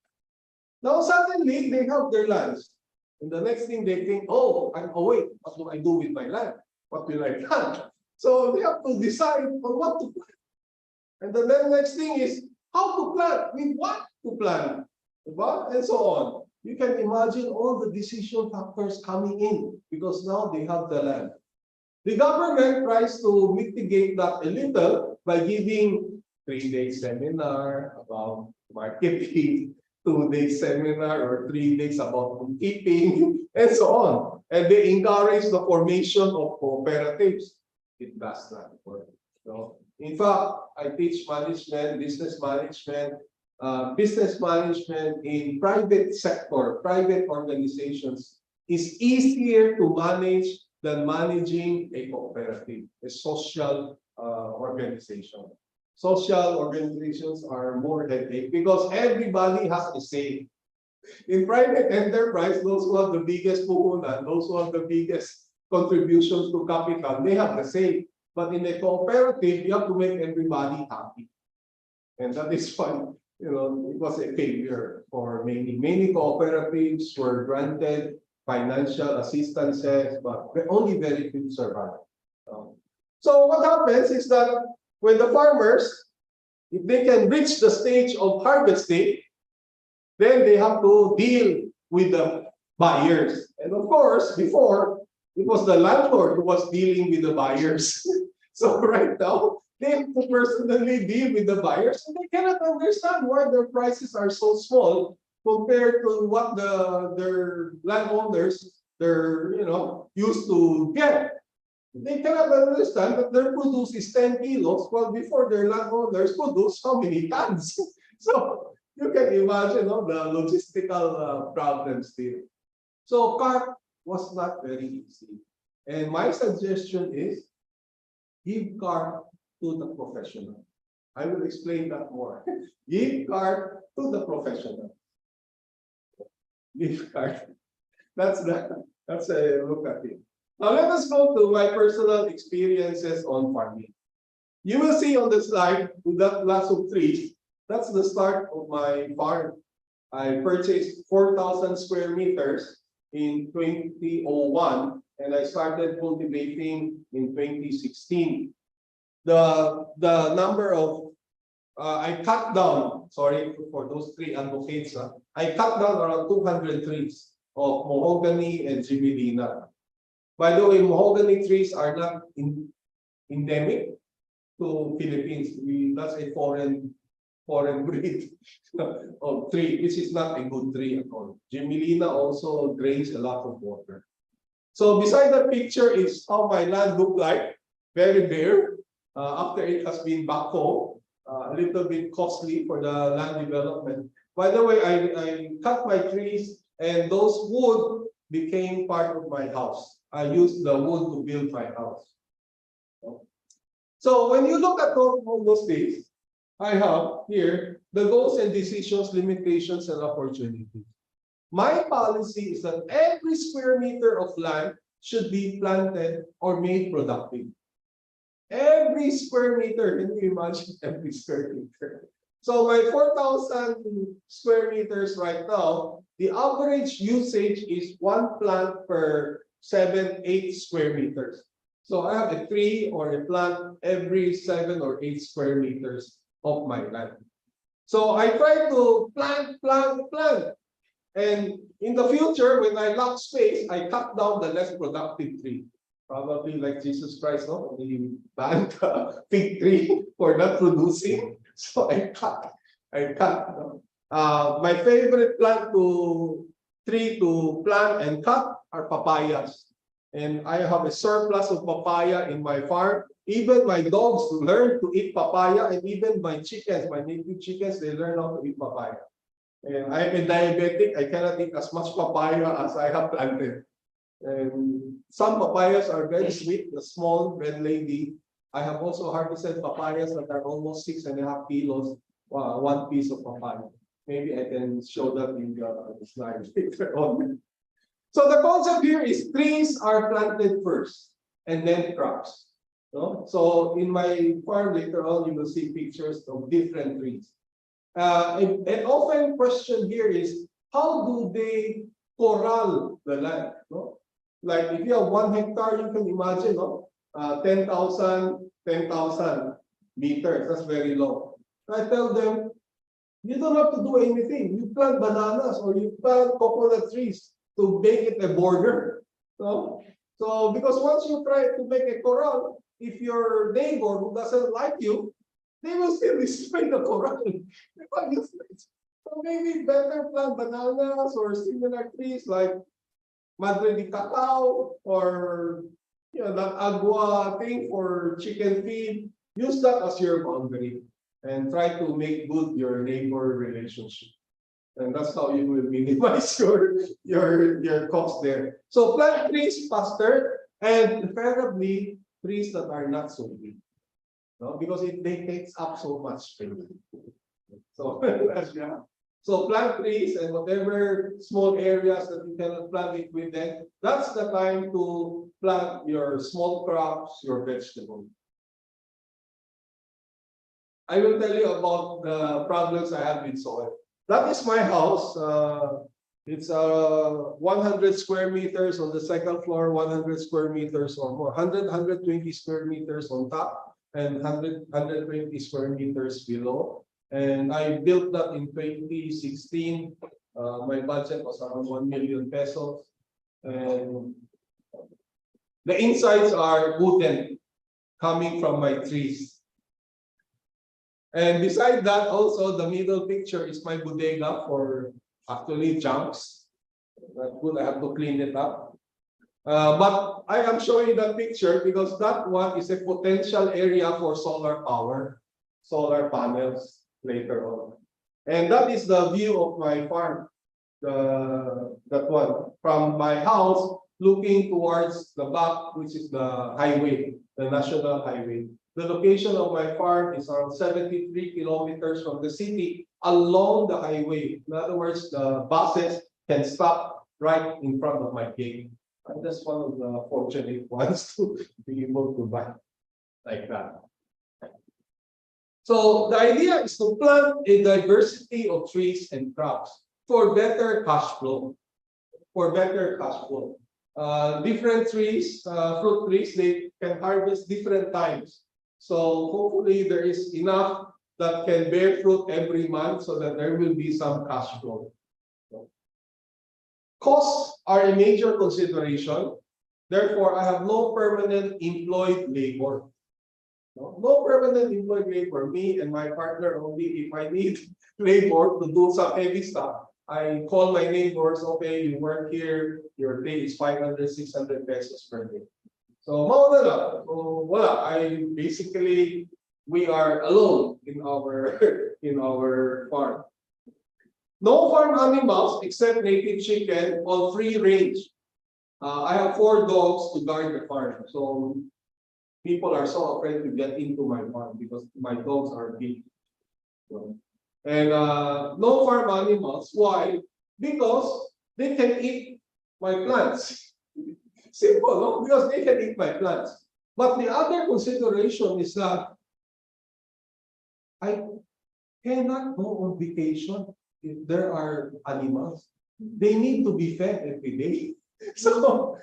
Now suddenly they have their lands. And the next thing they think, oh, I'm awake. What do I do with my land? What will I plant? So they have to decide on what to plant. And then the next thing is how to plant, with what to plant, and so on. You can imagine all the decision factors coming in because now they have the land. The government tries to mitigate that a little by giving 3-day seminar about marketing, 2-day seminar or 3 days about bookkeeping, and so on. And they encourage the formation of cooperatives. It does not work. So, in fact, I teach management, business management in private sector, private organizations is easier to manage than managing a cooperative, a social organization. Social organizations are more headache because everybody has a say. In private enterprise, those who have the biggest puhunan, those who have the biggest contributions to capital, they have the say. But in a cooperative, you have to make everybody happy. And that is why, it was a failure for many cooperatives were granted financial assistances, but only very few survived. So what happens is that when the farmers, if they can reach the stage of harvesting, then they have to deal with the buyers. And of course, before, it was the landlord who was dealing with the buyers. So right now, they have to personally deal with the buyers, and they cannot understand why their prices are so small compared to what their landowners used to get. They cannot understand that their produce is 10 kilos, while before their landowners produce how many tons. So you can imagine the logistical problems there. So CARP was not very easy. And my suggestion is give CARP to the professional. I will explain that more. Give CARP to the professional. Give CARP. That's a look at it. Now let us go to my personal experiences on farming. You will see on the slide with that lots of trees. That's the start of my farm. I purchased 4,000 square meters in 2001, and I started cultivating in 2016. The number of I cut down, sorry for those three advocates, I cut down around 200 trees of mahogany and gibellina. By the way, mahogany trees are not endemic to Philippines. That's a foreign breed of tree. This is not a good tree at all. Gibellina also drains a lot of water. So beside the picture is how my land looked like, very bare, after it has been backhoed, a little bit costly for the land development. By the way, I cut my trees and those wood became part of my house. I used the wood to build my house. So when you look at all those things, I have here the goals and decisions, limitations, and opportunities. My policy is that every square meter of land should be planted or made productive. Every square meter, can you imagine every square meter? So my 4,000 square meters right now, the average usage is one plant per 7, 8 square meters. So I have a tree or a plant every 7 or 8 square meters of my land. So I try to plant. And in the future, when I lack space, I cut down the less productive tree. Probably like Jesus Christ, no? He banned the fig tree for not producing. So I cut. My favorite tree to plant and cut are papayas. And I have a surplus of papaya in my farm. Even my dogs learn to eat papaya, and even my chickens, my native chickens, they learn how to eat papaya. And I'm a diabetic. I cannot eat as much papaya as I have planted. And some papayas are very sweet, the small red lady. I have also harvested papayas that are almost 6.5 kilos, one piece of papaya. Maybe I can show that in the slide later on. So the concept here is trees are planted first and then crops. No? So in my farm later on, you will see pictures of different trees. An often question here is, how do they corral the land? No? Like if you have 1 hectare, you can imagine, no? 10,000 meters, that's very low. I tell them, you don't have to do anything. You plant bananas or you plant coconut trees to make it a border. No? So because once you try to make a corral, if your neighbor who doesn't like you, they will still destroy the corral. So maybe better plant bananas or similar trees like Madre de Cacao or that agua thing for chicken feed. Use that as your boundary and try to make good your neighbor relationship. And that's how you will minimize your cost there. So plant trees faster and preferably trees that are not so big. No? Because they take up so much space. So, so plant trees and whatever small areas that you cannot plant it with them, that's the time to plant your small crops, your vegetables. I will tell you about the problems I have with soil. That is my house. It's 100 square meters on the second floor, 100 square meters or more, 120 square meters on top, and 120 square meters below. And I built that in 2016. My budget was around 1 million pesos. And the insides are wooden, coming from my trees. And beside that, also the middle picture is my bodega for actually junks. That's good, I have to clean it up. But I am showing that picture because that one is a potential area for solar power, solar panels later on. And that is the view of my farm, that one. From my house, looking towards the back, which is the highway, the national highway. The location of my farm is around 73 kilometers from the city along the highway. In other words, the buses can stop right in front of my gate. I'm just one of the fortunate ones to be able to buy like that. So the idea is to plant a diversity of trees and crops for better cash flow. Different trees, fruit trees, they can harvest different times. So hopefully there is enough that can bear fruit every month so that there will be some cash flow. Costs are a major consideration. Therefore, I have no permanent employed labor. No permanent employed labor. Me and my partner only if I need labor to do some heavy stuff. I call my neighbors, okay, you work here, your pay is 500, 600 pesos per day. So, mauna lang. So, wala. We are alone in our in our farm. No farm animals except native chicken on free range. I have 4 dogs to guard the farm. So people are so afraid to get into my farm because my dogs are big. And no farm animals. Why? Because they can eat my plants. Simple, no? Because they can eat my plants. But the other consideration is that I cannot go on vacation if there are animals. They need to be fed every day. So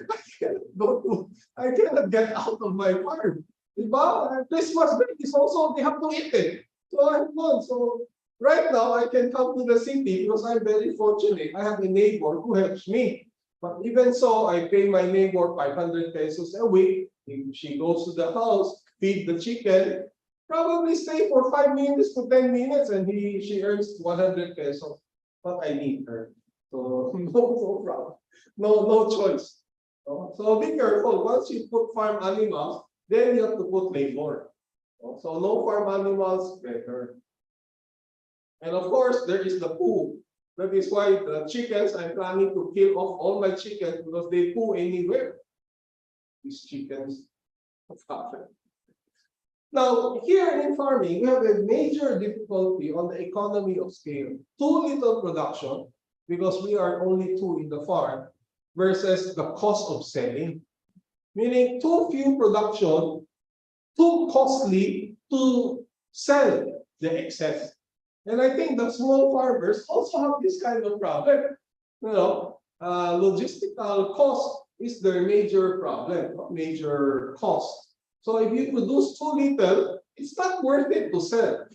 I cannot get out of my farm. Diba? Christmas break is also, they have to eat it. So I'm gone. So right now I can come to the city because I'm very fortunate. I have a neighbor who helps me. But even so, I pay my neighbor 500 pesos a week. If she goes to the house, feed the chicken, probably stay for 5 minutes to 10 minutes and she earns 100 pesos. But I need her. So no problem. No choice. So be careful. Once you put farm animals, then you have to put labor. So no farm animals, better. And of course, there is the poo. That is why the chickens, I'm planning to kill off all my chickens because they poo anywhere. These chickens. Now, here in farming, we have a major difficulty on the economy of scale. Too little production, because we are only 2 in the farm, versus the cost of selling. Meaning, too few production, too costly to sell the excess. And I think the small farmers also have this kind of problem. Logistical cost is their major problem, major cost. So if you produce too little, it's not worth it to sell.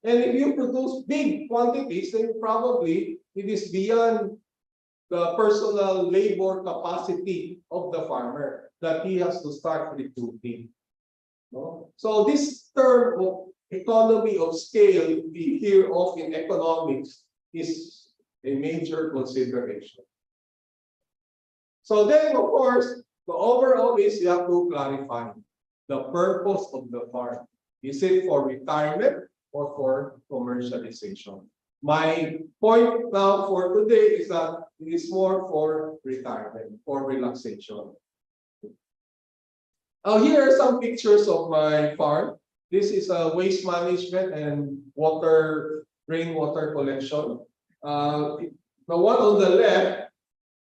And if you produce big quantities, then probably it is beyond the personal labor capacity of the farmer that he has to start recruiting. So this term of economy of scale we hear of in economics is a major consideration. So then, of course, the overall is you have to clarify the purpose of the farm. Is it for retirement or for commercialization? My point now for today is that it is more for retirement, for relaxation. Here are some pictures of my farm. This is a waste management and rainwater collection. The one on the left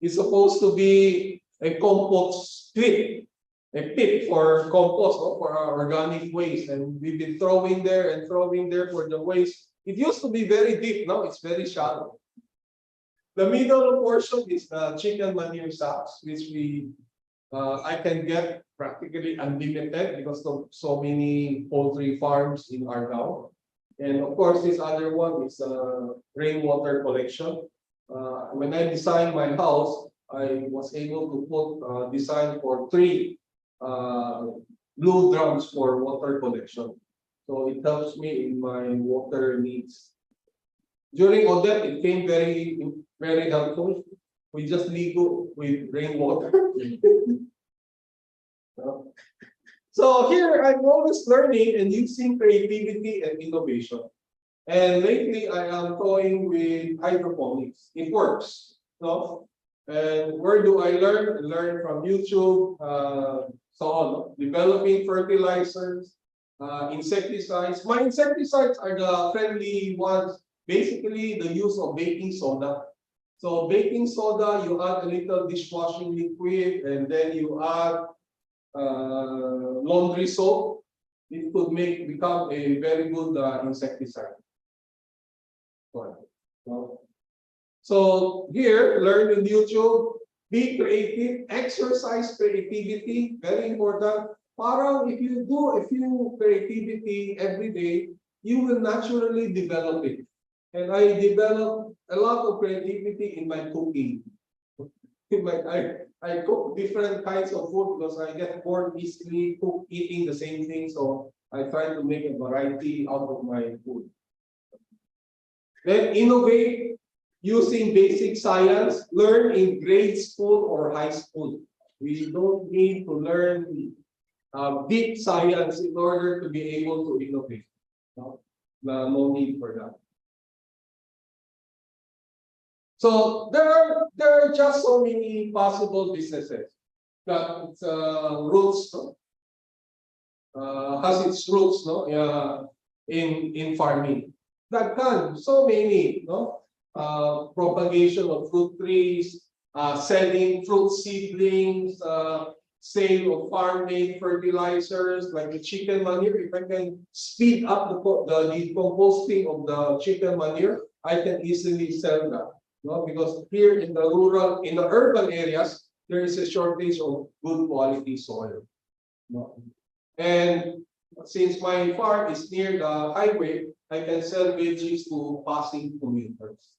is supposed to be a compost pit, a pit for compost, for our organic waste. And we've been throwing there for the waste. It used to be very deep, now it's very shallow. The middle portion is the chicken manure sacks, which I can get practically unlimited because of so many poultry farms in Argao. And of course, this other one is rainwater collection. When I designed my house, I was able to put design for 3 blue drums for water collection. So it helps me in my water needs. During Odette, it came very helpful. We just ligo with rainwater. So here I'm always learning and using creativity and innovation. And lately I am toying with hydroponics. It works. And where do I learn? I learn from YouTube, so on. Developing fertilizers, insecticides. My insecticides are the friendly ones. Basically, the use of baking soda. So baking soda, you add a little dishwashing liquid, and then you add laundry soap. It could become a very good insecticide. So here, learn on YouTube, be creative, exercise creativity, very important. Parang if you do a few creativity every day, you will naturally develop it. And I developed a lot of creativity in my cooking. I cook different kinds of food because I get bored easily eating the same thing. So I try to make a variety out of my food. Then innovate using basic science, learn in grade school or high school. We don't need to learn deep science in order to be able to innovate. No need for that. So there are just so many possible businesses that its roots, no? Has its roots, no? In farming. That can so many, no? Propagation of fruit trees, selling fruit seedlings, sale of farm-made fertilizers like the chicken manure. If I can speed up the decomposting of the chicken manure, I can easily sell that. No, because here in the urban areas, there is a shortage of good quality soil. No? And since my farm is near the highway, I can sell veggies to passing commuters.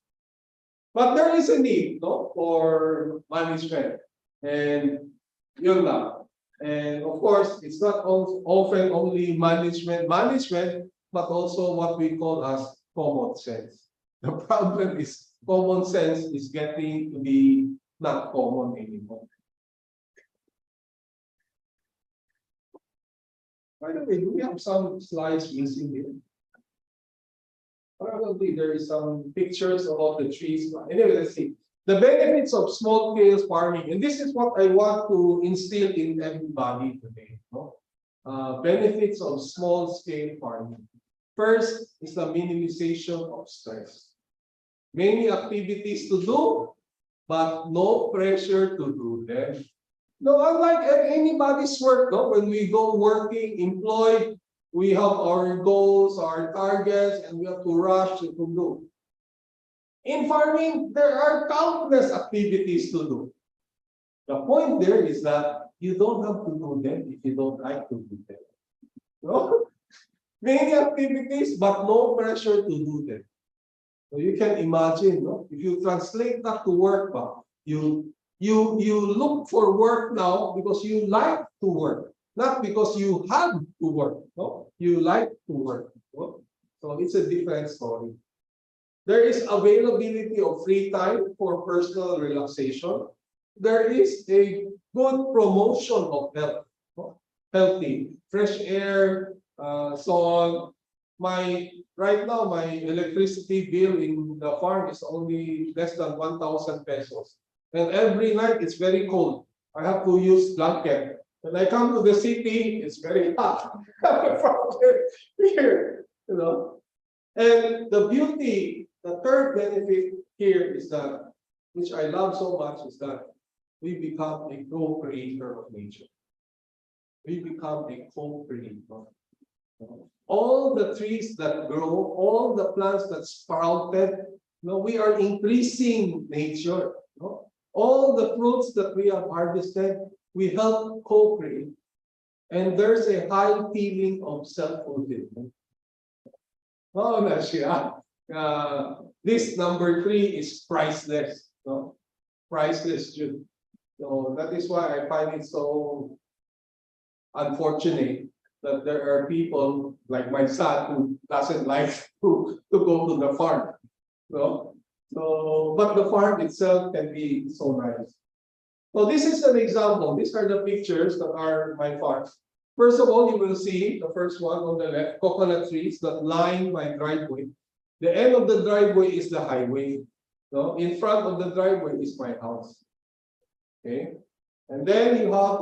But there is a need, no, for management, and yun lang. And of course, it's not often only management, but also what we call as common sense. The problem is common sense is getting to be not common anymore. By the way, do we have some slides missing here? Probably there is some pictures about the trees. Anyway, let's see. The benefits of small-scale farming, and this is what I want to instill in everybody today. No? Benefits of small-scale farming. First is the minimization of stress. Many activities to do, but no pressure to do them. No, unlike anybody's work, no? When we go working, employed, we have our goals, our targets, and we have to rush to do. In farming, there are countless activities to do. The point there is that you don't have to do them if you don't like to do them. No? Many activities, but no pressure to do them. So you can imagine, no? If you translate that to work, you look for work now because you like to work, not because you have to work. No? You like to work. No? So it's a different story. There is availability of free time for personal relaxation. There is a good promotion of health, no? Healthy, fresh air, so on. Right now, my electricity bill in the farm is only less than 1,000 pesos. And every night it's very cold. I have to use blanket. When I come to the city, it's very hot. Here, you know. And the beauty, the third benefit here is that, which I love so much, is that we become a co-creator of nature. We become a co-creator. All the trees that grow, all the plants that sprouted, we are increasing nature. All the fruits that we have harvested, we help co-create. And there's a high feeling of self-fulfillment. Oh, Nasya. This number 3 is priceless. No? Priceless, Jude. So that is why I find it so unfortunate that there are people like my son who doesn't like to go to the farm. No? So, but the farm itself can be so nice. So this is an example. These are the pictures that are my farm. First of all, you will see the first one on the left, coconut trees that line my driveway. The end of the driveway is the highway. So in front of the driveway is my house. Okay. And then you have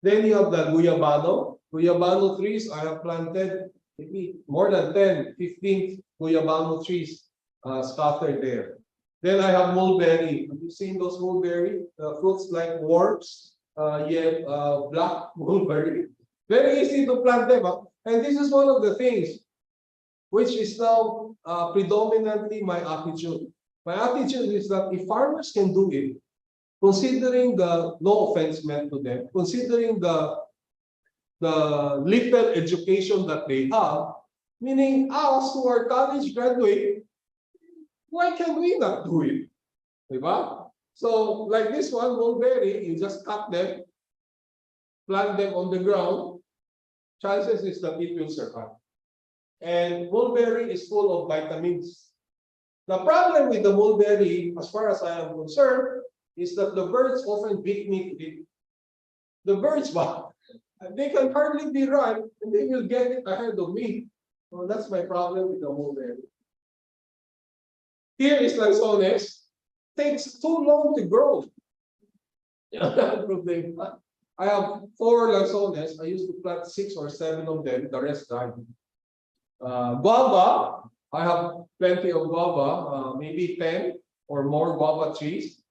Then you have the guyabano. Guyabano trees, I have planted maybe more than 10, 15 guyabano trees scattered there. Then I have mulberry. Have you seen those mulberry? Fruits like worms, black mulberry. Very easy to plant them. And this is one of the things which is now predominantly my attitude. My attitude is that if farmers can do it, considering the no offense meant to them, considering the the little education that they have, meaning us who are college graduate, why can we not do it? Diba? So like this one, mulberry, you just cut them, plant them on the ground, chances is that it will survive. And mulberry is full of vitamins. The problem with the mulberry, as far as I am concerned, is that the birds often beat me to it. The birds, they can hardly be ripe and they will get it ahead of me. So that's my problem with the mulberry. Here is lanzones. Takes too long to grow. I have 4 lanzones. I used to plant 6 or 7 of them. The rest died. Guava, I have plenty of guava, maybe 10 or more guava trees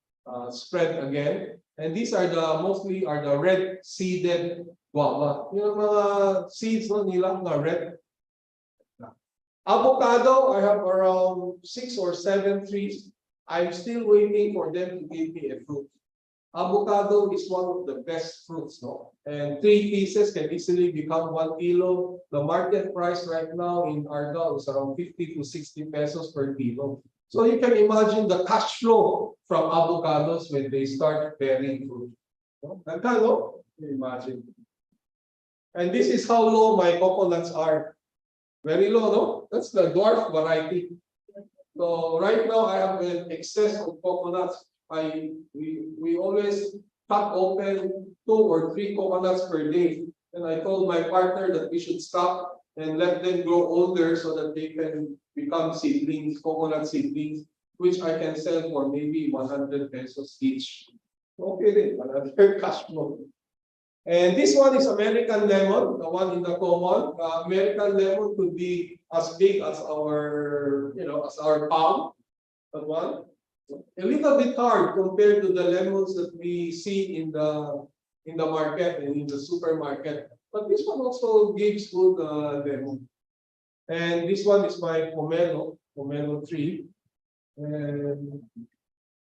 spread again. And these are mostly the red seeded guava. Yung mga seeds nila na red. Avocado, I have around 6 or 7 trees. I'm still waiting for them to give me a fruit. Avocado is one of the best fruits, no? And 3 pieces can easily become 1 kilo. The market price right now in Argao is around 50 to 60 pesos per kilo. So you can imagine the cash flow from avocados when they start bearing fruit. No? Imagine. And this is how low my coconuts are. Very low, no? That's the dwarf variety. So right now I have an excess of coconuts. We always cut open 2 or 3 coconuts per day. And I told my partner that we should stop and let them grow older so that they can become seedlings, coconut seedlings, which I can sell for maybe 100 pesos each. Okay, then, another cash flow. And this one is American lemon, the one in the common. American lemon could be as big as our, as our palm. That one. A little bit hard compared to the lemons that we see in the market and in the supermarket. But this one also gives good lemon. And this one is my pomelo tree. And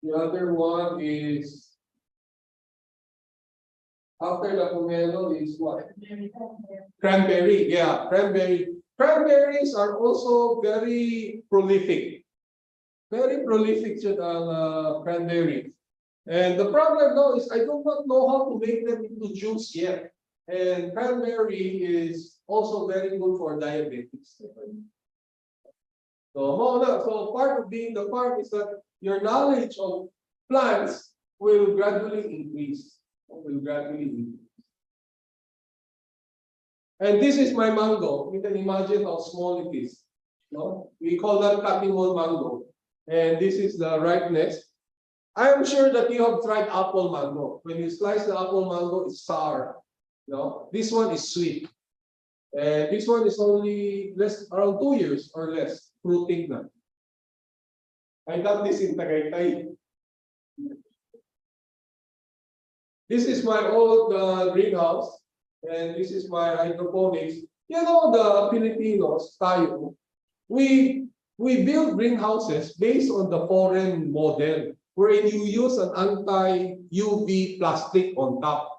the other one is, after the pomelo is what? Cranberry, yeah, cranberry. Cranberries are also very prolific. Very prolific cranberries. And the problem now is I do not know how to make them into juice yet. And cranberry is also very good for diabetes. So part of being the farm is that your knowledge of plants will gradually increase. And this is my mango. You can imagine how small it is. No? We call that Katimol mango. And this is the ripeness. I am sure that you have tried apple mango. When you slice the apple mango, it's sour. No? This one is sweet. And this one is only around 2 years or less fruiting na. I got this in Tagaytay. This is my old greenhouse. And this is my hydroponics. You know, the Filipinos, tayo, we build greenhouses based on the foreign model, wherein you use an anti-UV plastic on top.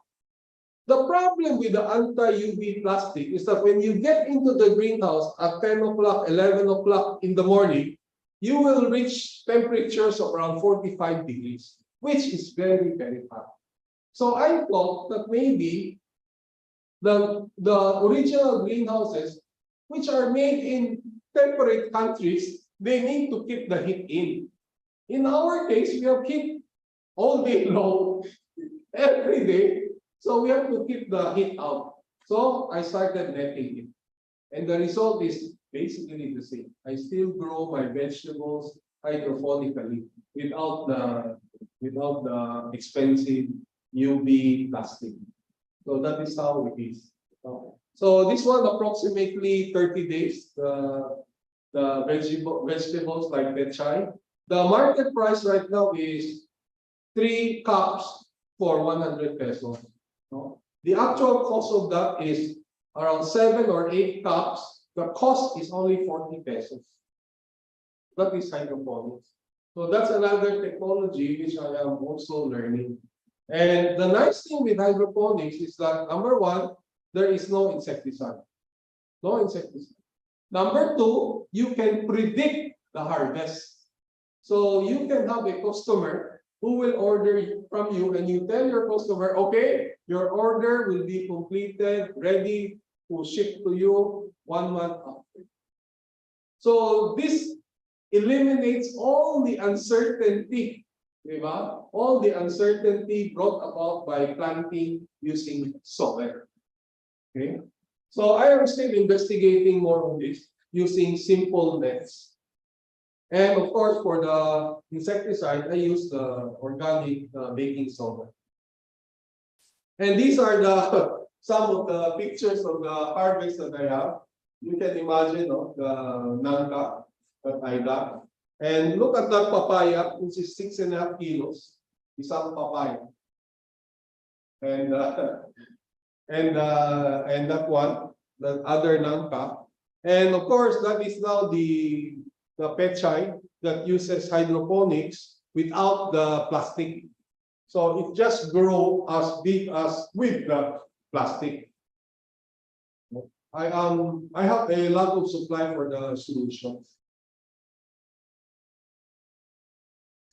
The problem with the anti-UV plastic is that when you get into the greenhouse at 10 o'clock, 11 o'clock in the morning, you will reach temperatures of around 45 degrees, which is very, very hot. So I thought that maybe the original greenhouses, which are made in temperate countries, they need to keep the heat in. In our case, we have heat all day long, every day. So we have to keep the heat out. So I started netting it. And the result is basically the same. I still grow my vegetables hydroponically without the expensive UV plastic. So that is how it is. So this one approximately 30 days. The vegetables like pechay. The market price right now is 3 cups for 100 pesos. No? The actual cost of that is around 7 or 8 cups. The cost is only 40 pesos. That is hydroponics. So that's another technology which I am also learning. And the nice thing with hydroponics is that number one, there is no insecticide. No insecticide. Number two, you can predict the harvest. So you can have a customer who will order from you, and you tell your customer, okay, your order will be completed, ready to ship to you 1 month after. So this eliminates all the uncertainty, diba? All the uncertainty brought about by planting using solar. Okay, so I am still investigating more on this using simple nets. And of course, for the insecticide, I use the organic baking soda. And these are the some of the pictures of the harvest that I have. You can imagine, no, the nangka that I got. And look at that papaya, which is 6.5 kilos. Isang papaya. And that one, that other nangka. And of course, that is now the pechay that uses hydroponics without the plastic. So it just grow as big as with the plastic. I have a lot of supply for the solution.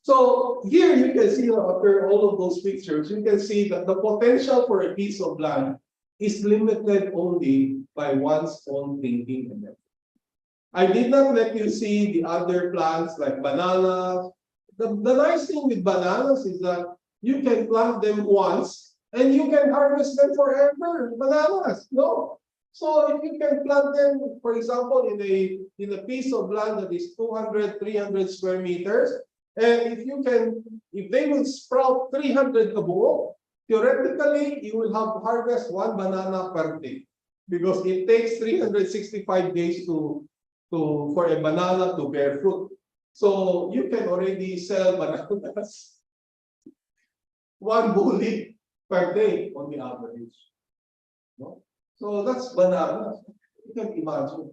So here you can see after all of those pictures, you can see that the potential for a piece of land is limited only by one's own thinking and effort. I did not let you see the other plants like bananas. The nice thing with bananas is that you can plant them once and you can harvest them forever. Bananas, no? So if you can plant them, for example, in a piece of land that is 200, 300 square meters, and if they will sprout 300 kabuo, theoretically you will have harvest 1 banana per day, because it takes 365 days for a banana to bear fruit. So you can already sell bananas 1 bullet per day on the average. No? So that's bananas. You can imagine.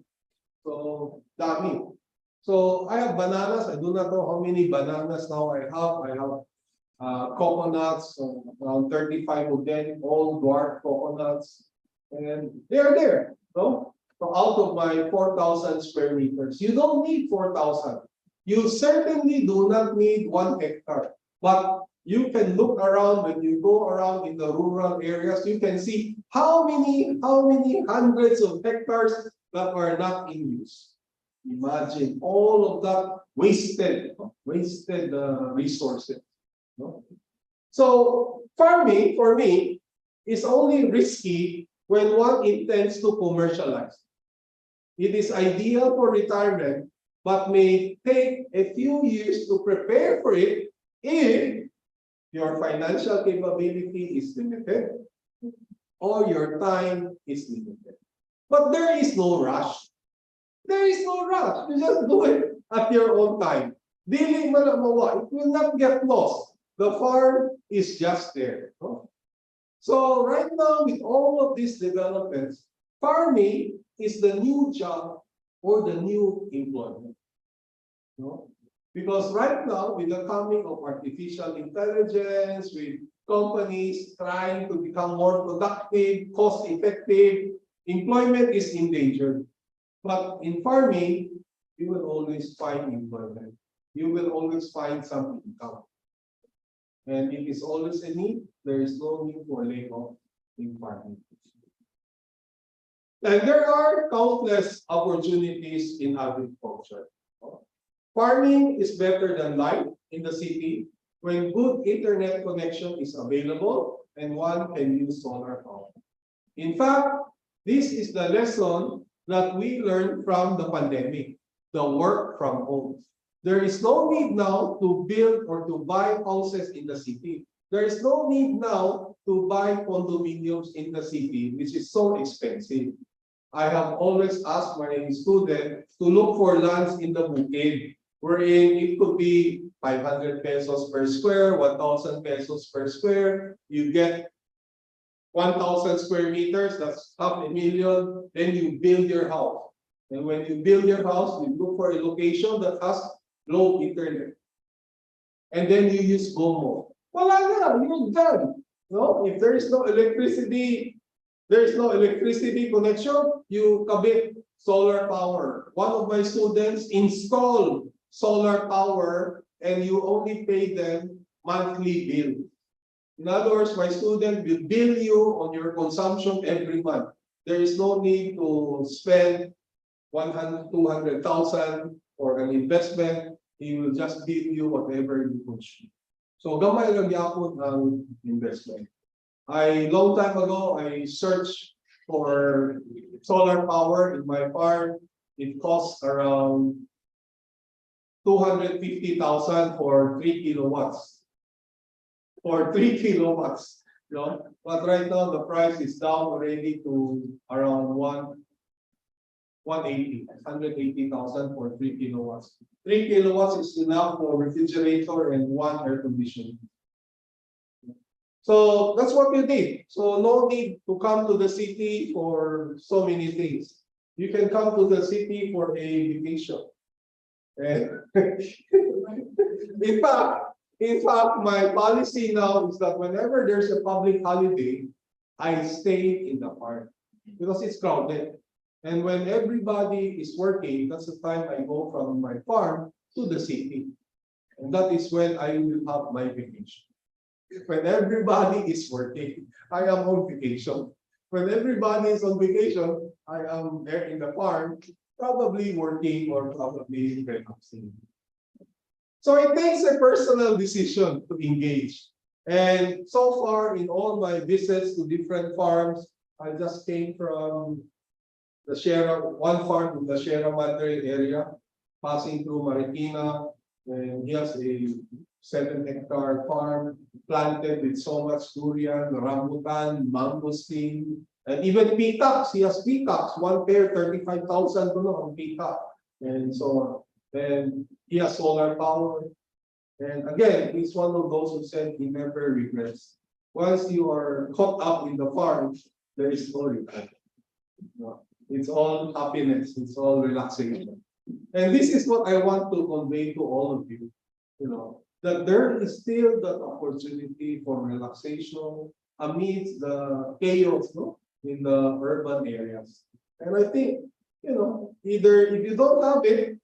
So dami. So I have bananas. I do not know how many bananas now I have. I have coconuts, around 35 of them, all dwarf coconuts, and they are there. No? So out of my 4,000 square meters, you don't need 4,000. You certainly do not need 1 hectare. But you can look around when you go around in the rural areas, you can see how many hundreds of hectares that are not in use. Imagine all of that wasted resources. No? So farming for me is only risky when one intends to commercialize. It is ideal for retirement, but may take a few years to prepare for it if your financial capability is limited or your time is limited. But there is no rush. There is no rush. You just do it at your own time. Dili malamawa, it will not get lost. The farm is just there. No? So right now, with all of these developments, farming is the new job or the new employment. No? Because right now, with the coming of artificial intelligence, with companies trying to become more productive, cost-effective, employment is endangered. But in farming, you will always find employment. You will always find some income. And it is always a need. There is no need for layoff in farming. And there are countless opportunities in agriculture. Farming is better than life in the city when good internet connection is available and one can use solar power. In fact, this is the lesson that we learned from the pandemic, the work from home. There is no need now to build or to buy houses in the city. There is no need now to buy condominiums in the city, which is so expensive. I have always asked my students to look for lands in the bukid, wherein it could be 500 pesos per square, 1,000 pesos per square. You get 1,000 square meters, that's $500,000. Then you build your house. And when you build your house, you look for a location that has low internet. And then you use GOMO. Wala na, you're done. No? If there is no electricity, There is no electricity connection, you kabit solar power. One of my students installed solar power and you only pay them monthly bill. In other words, my student will bill you on your consumption every month. There is no need to spend 100, 200,000 for an investment. He will just bill you whatever you push. So gamay lang yapon ang investment. Long time ago, I searched for solar power in my farm. It costs around 250,000 for 3 kilowatts. For 3 kilowatts, you know. But right now the price is down already to around 180,000 for 3 kilowatts. 3 kilowatts is enough for refrigerator and 1 air conditioner. So that's what you need. So no need to come to the city for so many things. You can come to the city for a vacation. And in fact, my policy now is that whenever there's a public holiday, I stay in the park because it's crowded. And when everybody is working, that's the time I go from my farm to the city. And that is when I will have my vacation. When everybody is working, I am on vacation. When everybody is on vacation, I am there in the farm, probably working or probably relaxing. So it takes a personal decision to engage. And so far in all my visits to different farms, I just came from the one farm in the Sierra Madre area, passing through Marikina, and he has a 7-hectare farm planted with so much durian, rambutan, mangosteen, and even peacocks. He has peacocks, one pair 35,000 on peacock, and so on. And he has solar power. And again, he's one of those who said he never regrets. Once you are caught up in the farm, there is no regret. No. It's all happiness, it's all relaxation. And this is what I want to convey to all of you, you know, that there is still that opportunity for relaxation amidst the chaos, no, in the urban areas. And I think, you know, either if you don't have it,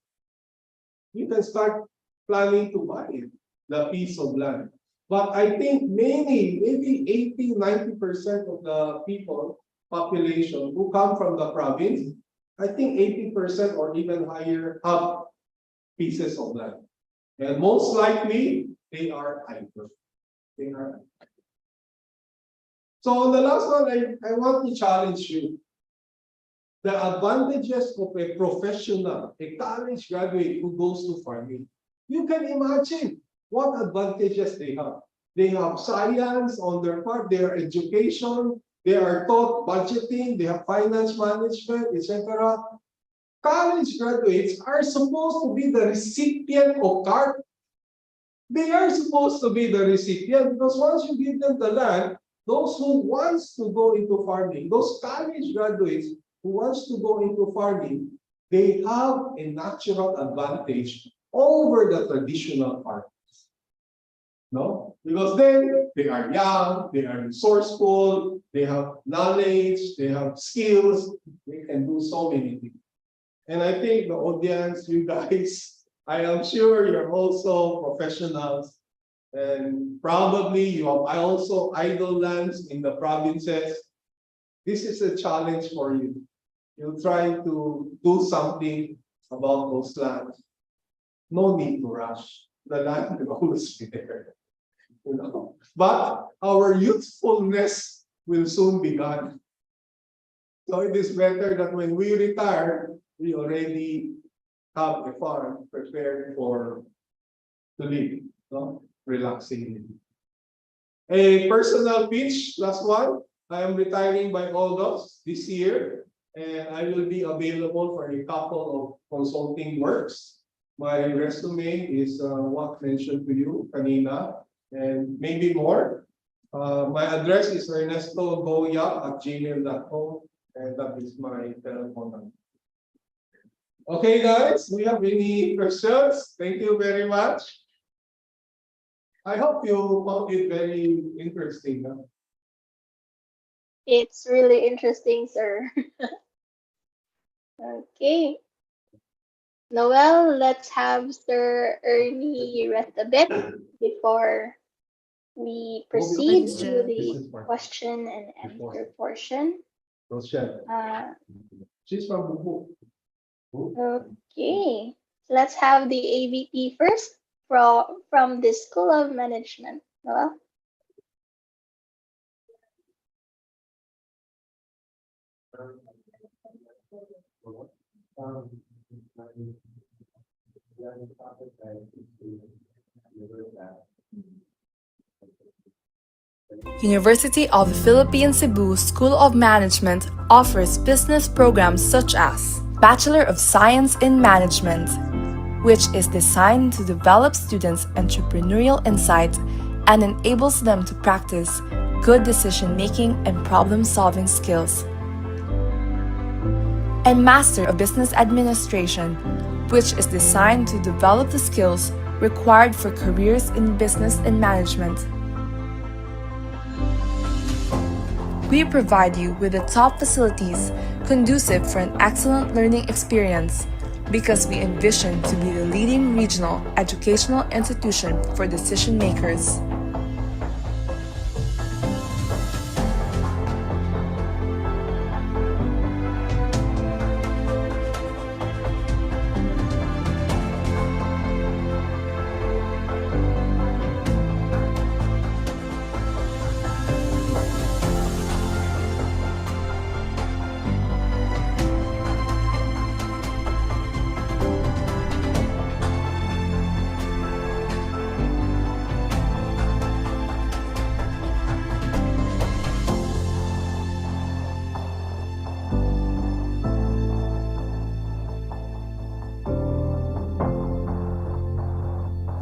you can start planning to buy it, the piece of land. But I think maybe 80–90% of the people, population who come from the province, I think 80% or even higher have pieces of land. And most likely, they are hyper. They are. So on the last one, I want to challenge you. The advantages of a professional, a college graduate who goes to farming. You can imagine what advantages they have. They have science on their part, their education, they are taught budgeting, they have finance management, etc. College graduates are supposed to be the recipient of CARP. They are supposed to be the recipient because once you give them the land, those who wants to go into farming, those college graduates who wants to go into farming, they have a natural advantage over the traditional farmers. No? Because then they are young, they are resourceful, they have knowledge, they have skills, they can do so many things. And I think the audience, you guys, I am sure you're also professionals, and probably you have also idle lands in the provinces. This is a challenge for you. You try to do something about those lands. No need to rush. The land will always be there. You know? But our youthfulness will soon be gone. So it is better that when we retire, we already have a farm prepared for to live, no? Relaxing. A personal pitch, last one. I am retiring by August this year, and I will be available for a couple of consulting works. My resume is what mentioned to you, kanina, and maybe more. My address is ernestogoya@gmail.com, and that is my telephone number. Okay, guys, we have any questions? Thank you very much. I hope you found it very interesting. Huh? It's really interesting, sir. Okay. Noel, let's have Sir Ernie rest a bit before we Okay, proceed Miss to Jen. the question and answer portion. Rochelle. Uh, She's from Bubu. okay, let's have the AVP first from the School of Management. Noel? University of the Philippines Cebu School of Management offers business programs such as Bachelor of Science in Management, which is designed to develop students' entrepreneurial insight and enables them to practice good decision making and problem solving skills. And Master of Business Administration, which is designed to develop the skills required for careers in business and management. We provide you with the top facilities conducive for an excellent learning experience because we envision to be the leading regional educational institution for decision makers.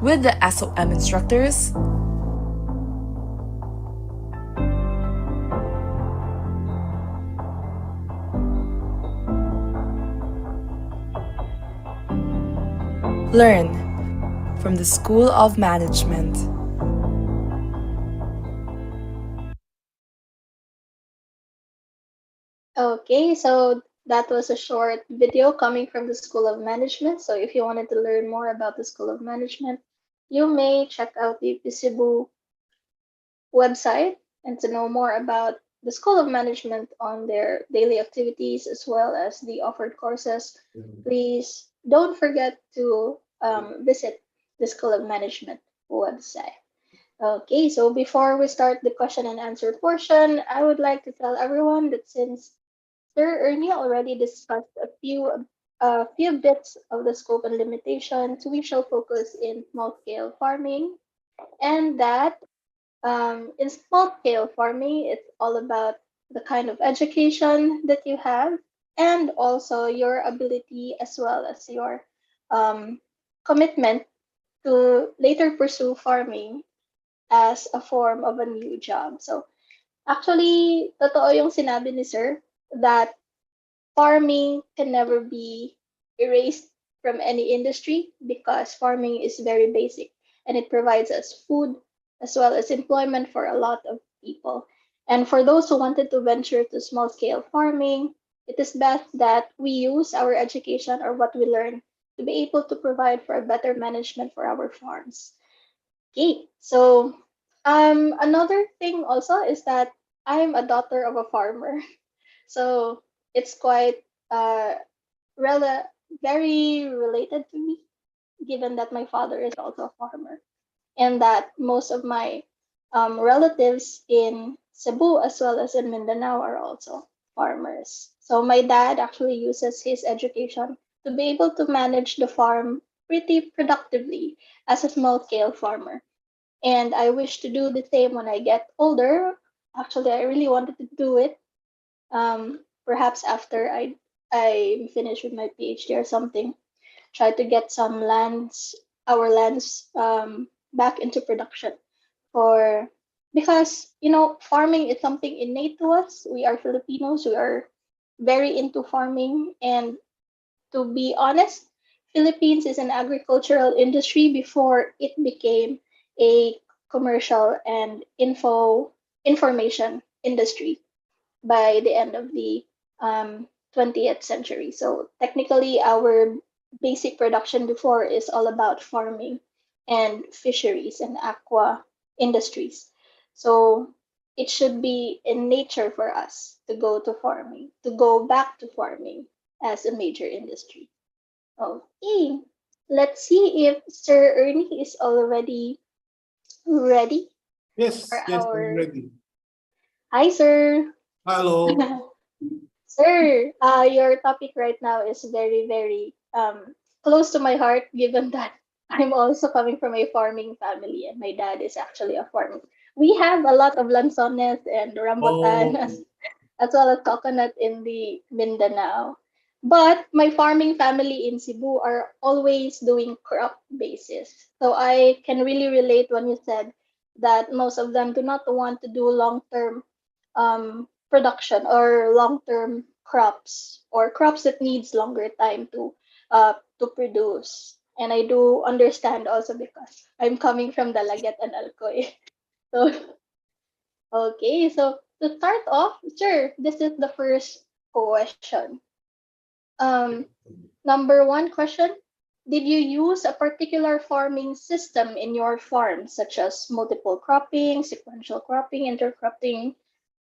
With the SOM instructors, learn from the School of Management. Okay, so that was a short video coming from the School of Management. So if you wanted to learn more about the School of Management, you may check out the Cebu website and to know more about the School of Management on their daily activities as well as the offered courses. Please don't forget to visit the School of Management website. Okay, so before we start the question and answer portion, I would like to tell everyone that since Sir Ernie already discussed a few bits of the scope and limitations, we shall focus in small scale farming, and that in small scale farming, it's all about the kind of education that you have and also your ability as well as your um, commitment to later pursue farming as a form of a new job. So actually, totoo yung sinabi ni Sir that farming can never be erased from any industry because farming is very basic and it provides us food as well as employment for a lot of people. And for those who wanted to venture to small scale farming, it is best that we use our education or what we learn to be able to provide for a better management for our farms. Okay, so another thing also is that I'm a daughter of a farmer. So it's quite uh, rela- very related to me, given that my father is also a farmer, and that most of my relatives in Cebu as well as in Mindanao are also farmers. So my dad actually uses his education to be able to manage the farm pretty productively as a small scale farmer. And I wish to do the same when I get older. Actually, I really wanted to do it perhaps after I finish with my PhD or something, try to get some lands, our lands, back into production for because farming is something innate to us. We are Filipinos. We are very into farming, and to be honest, Philippines is an agricultural industry before it became a commercial and information industry. by the end of the 20th century. So technically, our basic production before is all about farming and fisheries and aqua industries. So it should be in nature for us to go to farming, to go back to farming as a major industry. Okay, let's see if Sir Ernie is already ready Yes, for yes, I'm our. ready. Hi, sir. Hello. Sir, your topic right now is very, very close to my heart, given that I'm also coming from a farming family, and my dad is actually a farmer. We have a lot of lanzones and rambutan, Oh, as well as coconut in the Mindanao. But my farming family in Cebu are always doing crop basis. So I can really relate when you said that most of them do not want to do long-term production or long-term crops or crops that needs longer time to produce. And I do understand also because I'm coming from Dalaget and Alcoy. So okay, so to start off, sure, this is the first question. Um, Number one question, did you use a particular farming system in your farm, such as multiple cropping, sequential cropping, intercropping,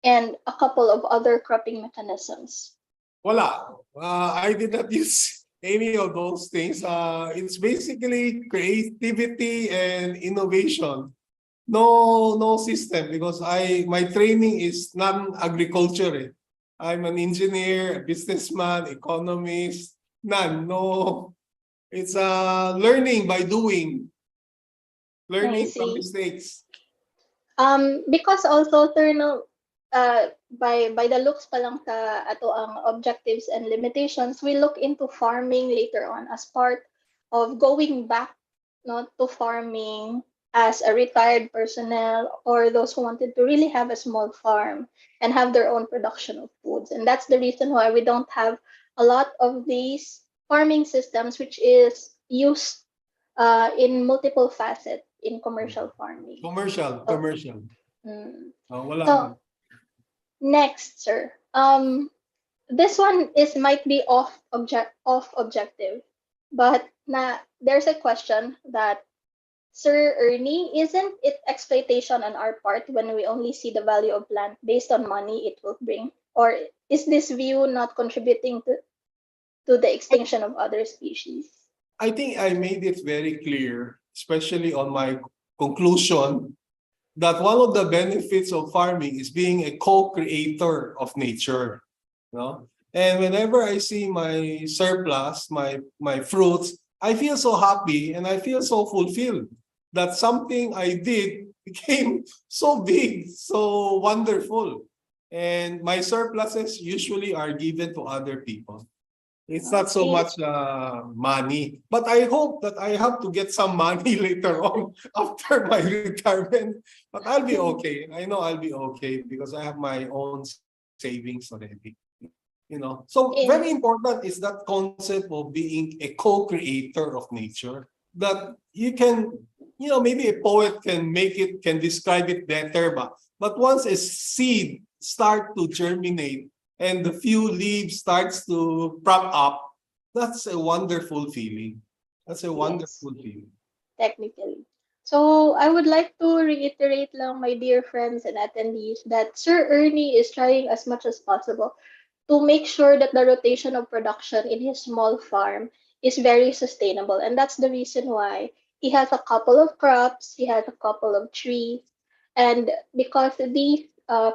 and a couple of other cropping mechanisms? wala. I did not use any of those things. It's basically creativity and innovation. No system because my training is non-agriculture. Eh. I'm an engineer, a businessman, economist. None. No. It's learning by doing, I learning from see. mistakes. Because also, sir, no, by the looks pa lang sa ato ang objectives and limitations, we look into farming later on as part of going back, no, to farming as a retired personnel or those who wanted to really have a small farm and have their own production of foods. And that's the reason why we don't have a lot of these farming systems, which is used in multiple facets in commercial farming. Commercial, So, commercial. mm. Wala man. So next, sir. This one is might be off objective, but there's a question that Sir Ernie, isn't it exploitation on our part when we only see the value of land based on money it will bring? Or is this view not contributing to the extinction of other species? I think I made it very clear, especially on my conclusion, that one of the benefits of farming is being a co-creator of nature. No? And whenever I see my surplus, my fruits, I feel so happy and I feel so fulfilled that something I did became so big, so wonderful. And my surpluses usually are given to other people. It's not so Okay. much money, but I hope that I have to get some money later on after my retirement. But I'll be okay. I know I'll be okay because I have my own savings already. You know, so In very important is that concept of being a co-creator of nature. That you can, you know, maybe a poet can make it, can describe it better, but once a seed start to germinate and the few leaves starts to prop up, that's a wonderful feeling. That's a yes, wonderful feeling. technically. So I would like to reiterate lang, my dear friends and attendees, that Sir Ernie is trying as much as possible to make sure that the rotation of production in his small farm is very sustainable. And that's the reason why he has a couple of crops, he has a couple of trees, and because these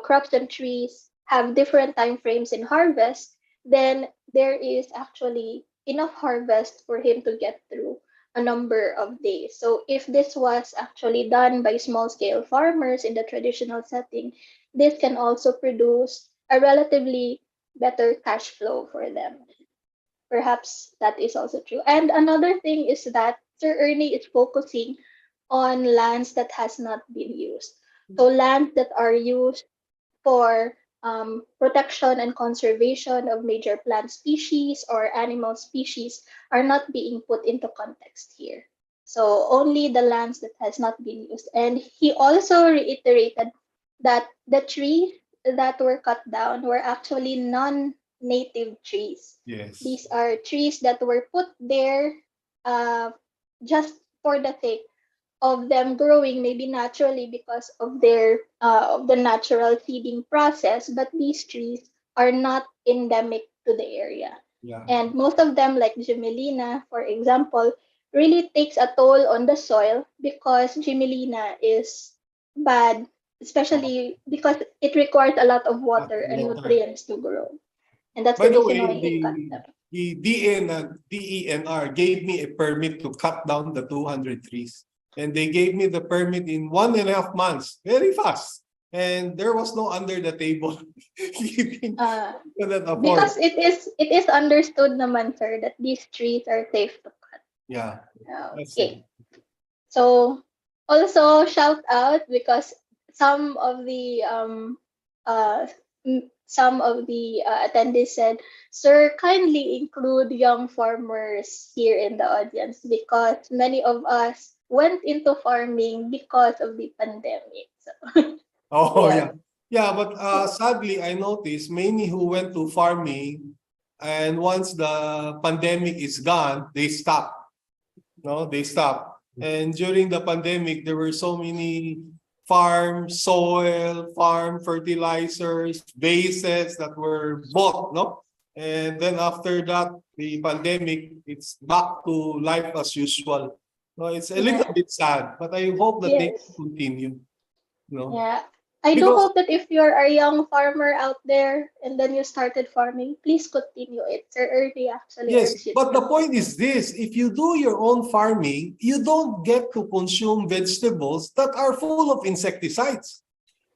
crops and trees have different time frames in harvest, then there is actually enough harvest for him to get through a number of days. So if this was actually done by small scale farmers in the traditional setting, this can also produce a relatively better cash flow for them. Perhaps that is also true. And another thing is that Sir Ernie is focusing on lands that has not been used. So lands that are used for protection and conservation of major plant species or animal species are not being put into context here. So only the lands that has not been used. And he also reiterated that the trees that were cut down were actually non-native trees. Yes. These are trees that were put there uh, just for the sake of them growing, maybe naturally because of of the natural feeding process. But these trees are not endemic to the area, Yeah. and most of them, like Gimelina, for example, really takes a toll on the soil because Gimelina is bad, especially because it requires a lot of water and Water. nutrients to grow. And that's By the the reason way, why they cut them. the DENR gave me a permit to cut down the 200 trees. And they gave me the permit in 1.5 months, very fast. And there was no under the table. Giving couldn't afford. Because it is understood naman, sir, that these trees are safe to cut. Yeah. That's Okay. So also shout out because some of the attendees said, "Sir, kindly include young farmers here in the audience because many of us went into farming because of the pandemic." So, Oh Yeah. yeah. Yeah, but sadly I noticed many who went to farming and once the pandemic is gone, they stop. No, they stop. And during the pandemic, there were so many farm soil, farm fertilizers, bases that were bought, no? And then after that, the pandemic, it's back to life as usual. No, it's a little Yeah. bit sad, but I hope that they Yes. continue. No? Yeah. I do Because hope that if you're a young farmer out there and then you started farming, please continue it. Sir Ernie actually yes, urged you but to the point is this, if you do your own farming, you don't get to consume vegetables that are full of insecticides.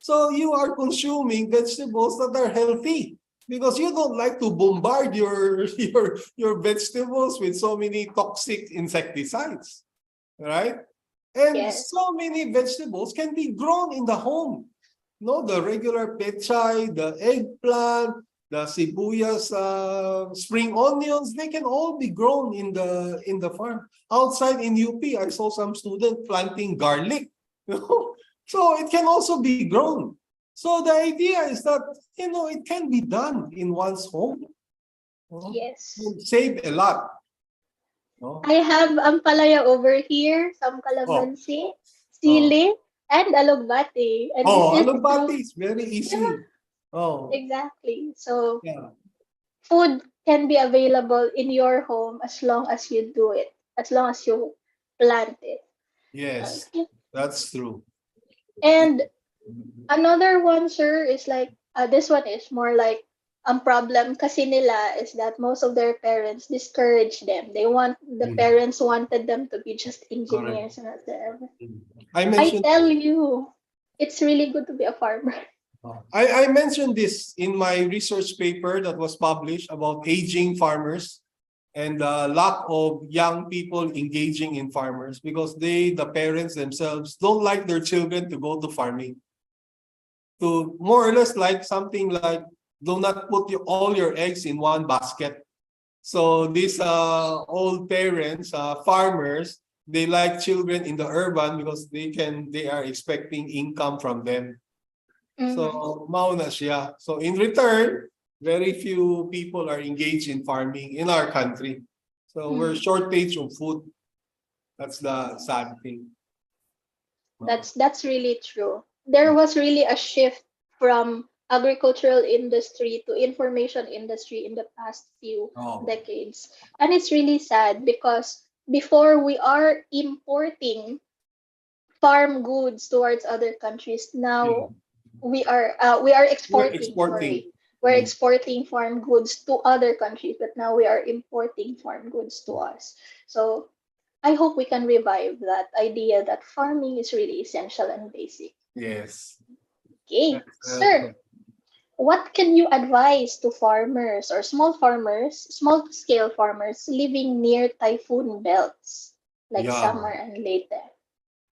So you are consuming vegetables that are healthy because you don't like to bombard your your vegetables with so many toxic insecticides, right? And Yes. so many vegetables can be grown in the home. No, the regular pechay, the eggplant, the sibuyas, spring onions, they can all be grown in the farm. Outside in UP, I saw some student planting garlic. So it can also be grown. So the idea is that it can be done in one's home. Yes. Save a lot. No? I have ampalaya over here, some calamansi, sili, and alugbati. And Oh, this is alugbati is very easy. Oh, exactly. So yeah. food can be available in your home as long as you do it, as long as you plant it. Yes, Okay. that's true. And another one, sir, is like this one is more like problem kasi nila is that most of their parents discourage them. The parents wanted them to be just engineers and whatever. I I mentioned tell you, it's really good to be a farmer. I mentioned this in my research paper that was published about aging farmers and the lack of young people engaging in farmers because the parents themselves don't like their children to go to farming. To more or less like something like do not put all your eggs in one basket. So these old parents, farmers, they like children in the urban because they are expecting income from them. So mauna siya. So in return, very few people are engaged in farming in our country. So we're shortage of food. That's the sad thing. That's really true. There was really a shift from agricultural industry to information industry in the past few decades. And it's really sad because before we are importing farm goods towards other countries, now we are exporting. exporting. Sorry. We're exporting farm goods to other countries, but now we are importing farm goods to us. So I hope we can revive that idea that farming is really essential and basic. Yes. Okay, sir, what can you advise to farmers or small scale farmers living near typhoon belts like Samar and Leyte?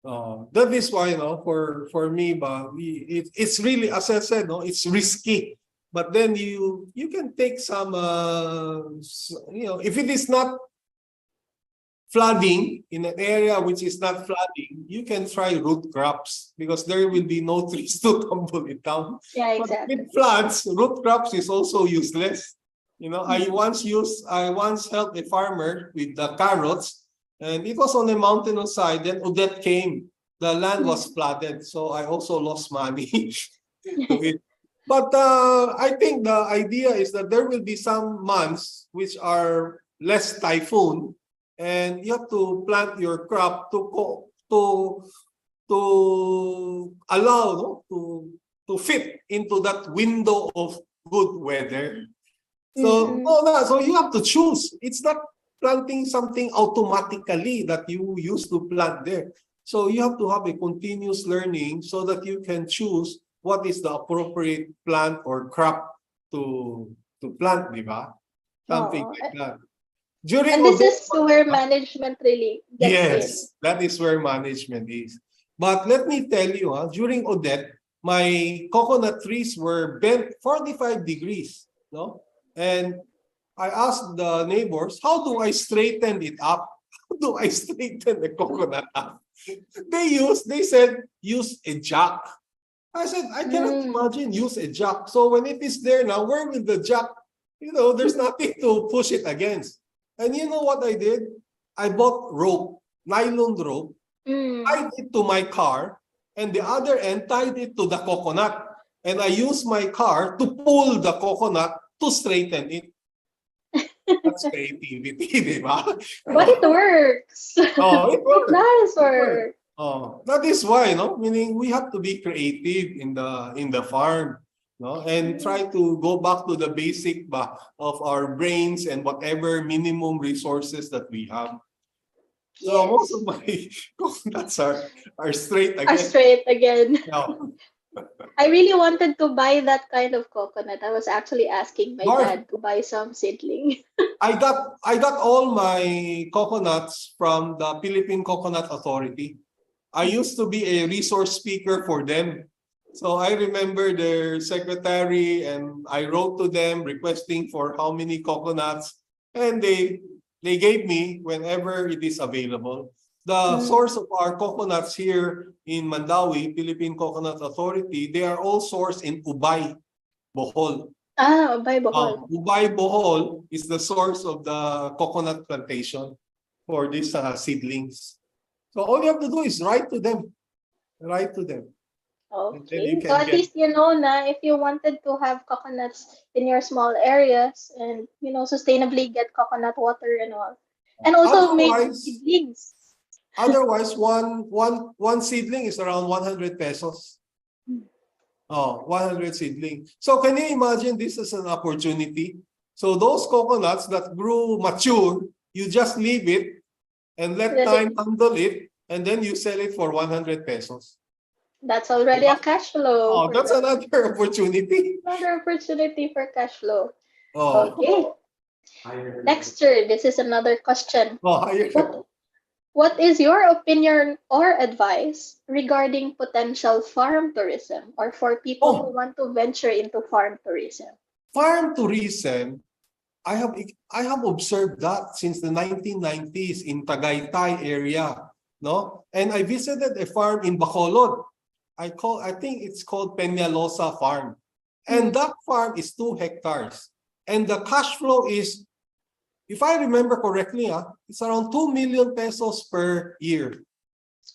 That is why, for me, but it's really, as I said, it's risky. But then you can take some, if it is not flooding in an area which is not flooding, you can try root crops because there will be no trees to tumble it down. Yeah, But exactly. with plants, root crops is also useless. You know, I once helped a farmer with the carrots, and it was on a mountainous side. Then Odette came. The land was flooded, so I also lost money to it. But I think the idea is that there will be some months which are less typhoon, and you have to plant your crop to allow, no, to fit into that window of good weather. So so you have to choose. It's not planting something automatically that you used to plant there. So you have to have a continuous learning so that you can choose what is the appropriate plant or crop to plant, di ba? Something Oo. like that. During And this Odette, is where management really gets in. yes, that is where management is. But let me tell you, during Odette, my coconut trees were bent 45 degrees, no? And I asked the neighbors, how do I straighten it up? How do I straighten the coconut up? They said, use a jack. I said, I cannot imagine use a jack. So when it is there now, where will the jack, there's nothing to push it against. And you know what I did? I bought rope, nylon rope, tied it to my car, and the other end tied it to the coconut. And I used my car to pull the coconut to straighten it. That's creativity, di ba? But it works. Oh, it It works. does work. Oh, that is why, no? Meaning we have to be creative in the farm, no? And try to go back to the basic of our brains and whatever minimum resources that we have. So most of my coconuts are straight Are again. straight again. No. I really wanted to buy that kind of coconut. I was actually asking my Barb. dad to buy some seedling. I got all my coconuts from the Philippine Coconut Authority. I used to be a resource speaker for them. So I remember their secretary, and I wrote to them requesting for how many coconuts, and they gave me whenever it is available. The source of our coconuts here in Mandawi, Philippine Coconut Authority, they are all sourced in Ubay, Bohol. By Bohol. Ubay, Bohol is the source of the coconut plantation for these seedlings. So all you have to do is write to them. Write to them. And then you Okay. can So at get- least you know na if you wanted to have coconuts in your small areas and sustainably get coconut water and all. And also make Otherwise- seedlings. Otherwise, one seedling is around 100 pesos. 100 seedling. So can you imagine this as an opportunity? So those coconuts that grew mature, you just leave it and let Let it- time handle it, and then you sell it for 100 pesos. That's already a cash flow. Oh, that's another opportunity. another opportunity for cash flow. Oh, Okay. Next turn. This is another question. What is your opinion or advice regarding potential farm tourism or for people who want to venture into farm tourism? Farm tourism, I have observed that since the 1990s in Tagaytay area, no? And I visited a farm in Bacolod. I think it's called Peñalosa Farm. And that farm is 2 hectares. And the cash flow is, if I remember correctly, it's around 2 million pesos per year.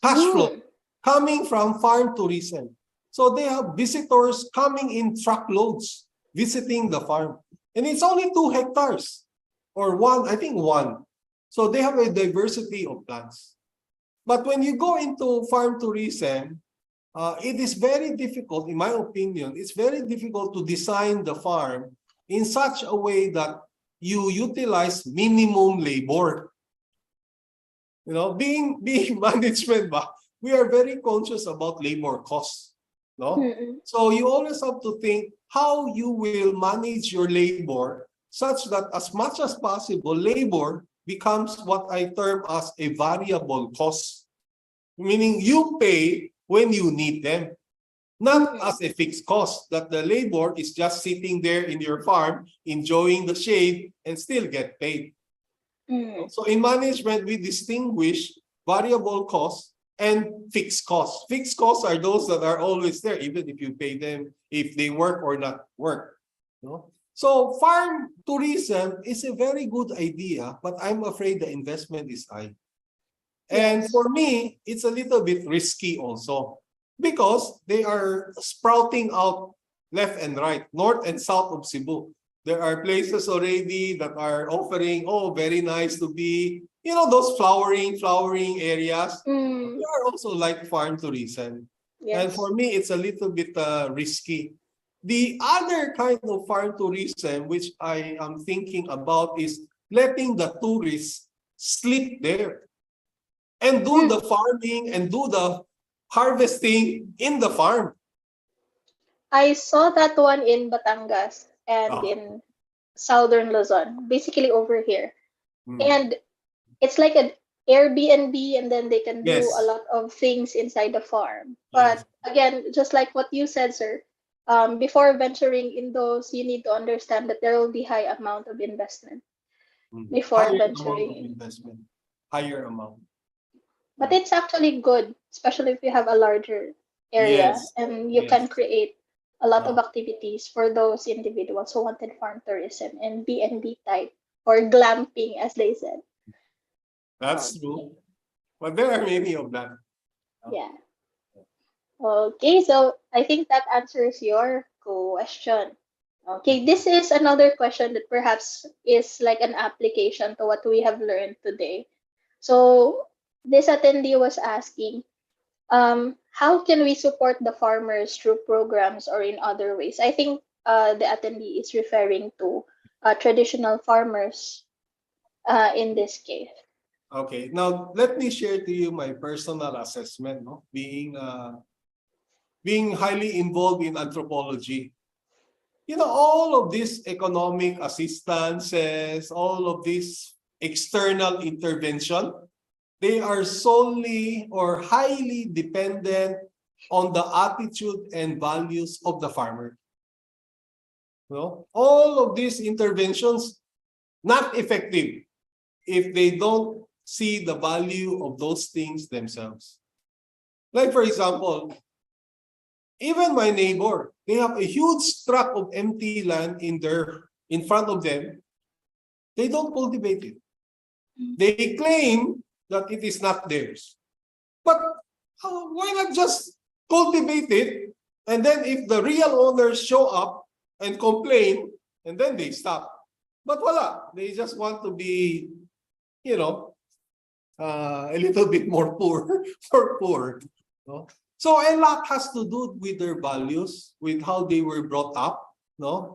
Cash flow coming from farm tourism. So they have visitors coming in truckloads visiting the farm. And it's only 2 hectares or I think one. So they have a diversity of plants. But when you go into farm tourism, it is very difficult, in my opinion, it's very difficult to design the farm in such a way that you utilize minimum labor. Being management, we are very conscious about labor costs. No? So you always have to think how you will manage your labor such that as much as possible, labor becomes what I term as a variable cost. Meaning you pay when you need them. Not as a fixed cost, that the labor is just sitting there in your farm, enjoying the shade, and still get paid. So in management, we distinguish variable costs and fixed costs. Fixed costs are those that are always there, even if you pay them, if they work or not work. No? So farm tourism is a very good idea, but I'm afraid the investment is high. And Yes. for me, it's a little bit risky also because they are sprouting out left and right, north and south of Cebu. There are places already that are offering, oh, very nice to be, those flowering areas. Mm, They are also like farm tourism. And yes. for me, it's a little bit risky. The other kind of farm tourism, which I am thinking about, is letting the tourists sleep there and do the farming and do the harvesting in the farm. I saw that one in Batangas and Ah. in southern Luzon, basically over here. Mm. And it's like an Airbnb, and then they can do Yes. a lot of things inside the farm. Yes. But again, just like what you said, sir, before venturing in those, you need to understand that there will be high amount of investment before Higher amount venturing of in. investment. Higher amount. But it's actually good, especially if you have a larger area Yes. and you Yes. can create a lot of Ah. activities for those individuals who wanted farm tourism and B&B type or glamping, as they said. That's true. But there are many of that. Yeah. Okay, so I think that answers your question. Okay, this is another question that perhaps is like an application to what we have learned today. So this attendee was asking, how can we support the farmers through programs or in other ways? I think the attendee is referring to traditional farmers in this case. Okay, now let me share to you my personal assessment, no? Being highly involved in anthropology. All of these economic assistances, all of this external intervention, they are solely or highly dependent on the attitude and values of the farmer. All of these interventions not effective if they don't see the value of those things themselves. Like for example, even my neighbor, they have a huge tract of empty land in front of them. They don't cultivate it. They claim that it is not theirs. But why not just cultivate it? And then if the real owners show up and complain, and then they stop. But voila, they just want to be, a little bit more poor or poor. No? So a lot has to do with their values, with how they were brought up,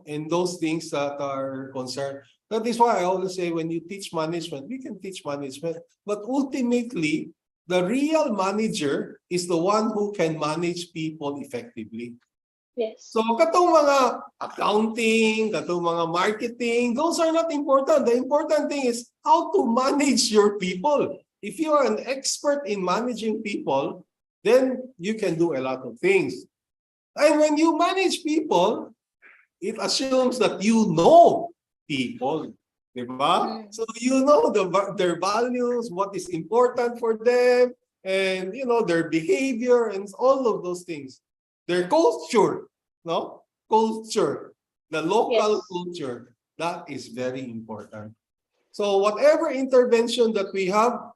and those things that are concerned. That is why I always say when you teach management, we can teach management, but ultimately, the real manager is the one who can manage people effectively. Yes. So katong mga accounting, katong mga marketing, those are not important. The important thing is how to manage your people. If you are an expert in managing people, then you can do a lot of things. And when you manage people, it assumes that you know people. Diba? So you know their values, what is important for them, and their behavior and all of those things. Their culture, culture, the local Yes. culture, that is very important. So whatever intervention that we have,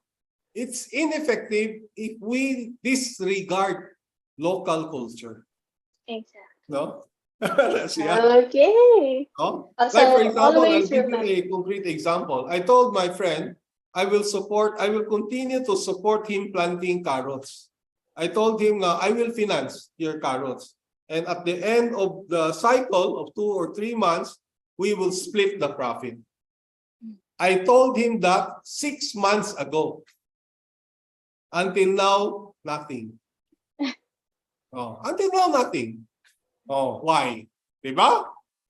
it's ineffective if we disregard local culture. Exactly. No? Yeah. Okay. No? So Like for example, I'll always give you remember. a concrete example. I told my friend I will continue to support him planting carrots. I told him I will finance your carrots. And at the end of the cycle of 2 or 3 months, we will split the profit. I told him that 6 months ago. Until now, nothing. Until now, nothing. Why? Diba?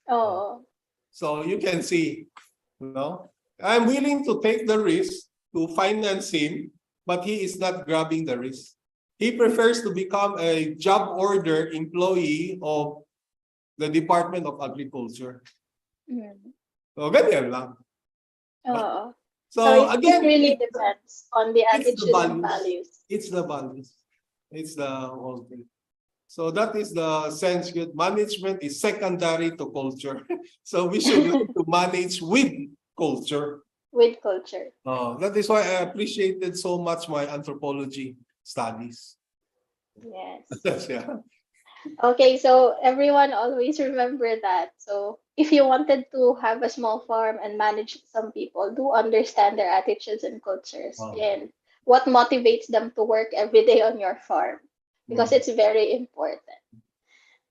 Oh, So you can see, I'm willing to take the risk to finance him, but he is not grabbing the risk. He prefers to become a job order employee of the Department of Agriculture. mm. So ganyan lang. Oo. So it again, really depends on the it's the attitude and values. values. It's the values. It's the whole thing. So that is the sense that management is secondary to culture. So we should learn to manage with culture. With culture. That is why I appreciated so much my anthropology studies. Yes. Yeah. Okay, so everyone always remember that. So if you wanted to have a small farm and manage some people, do understand their attitudes and cultures Wow. and what motivates them to work every day on your farm because it's very important.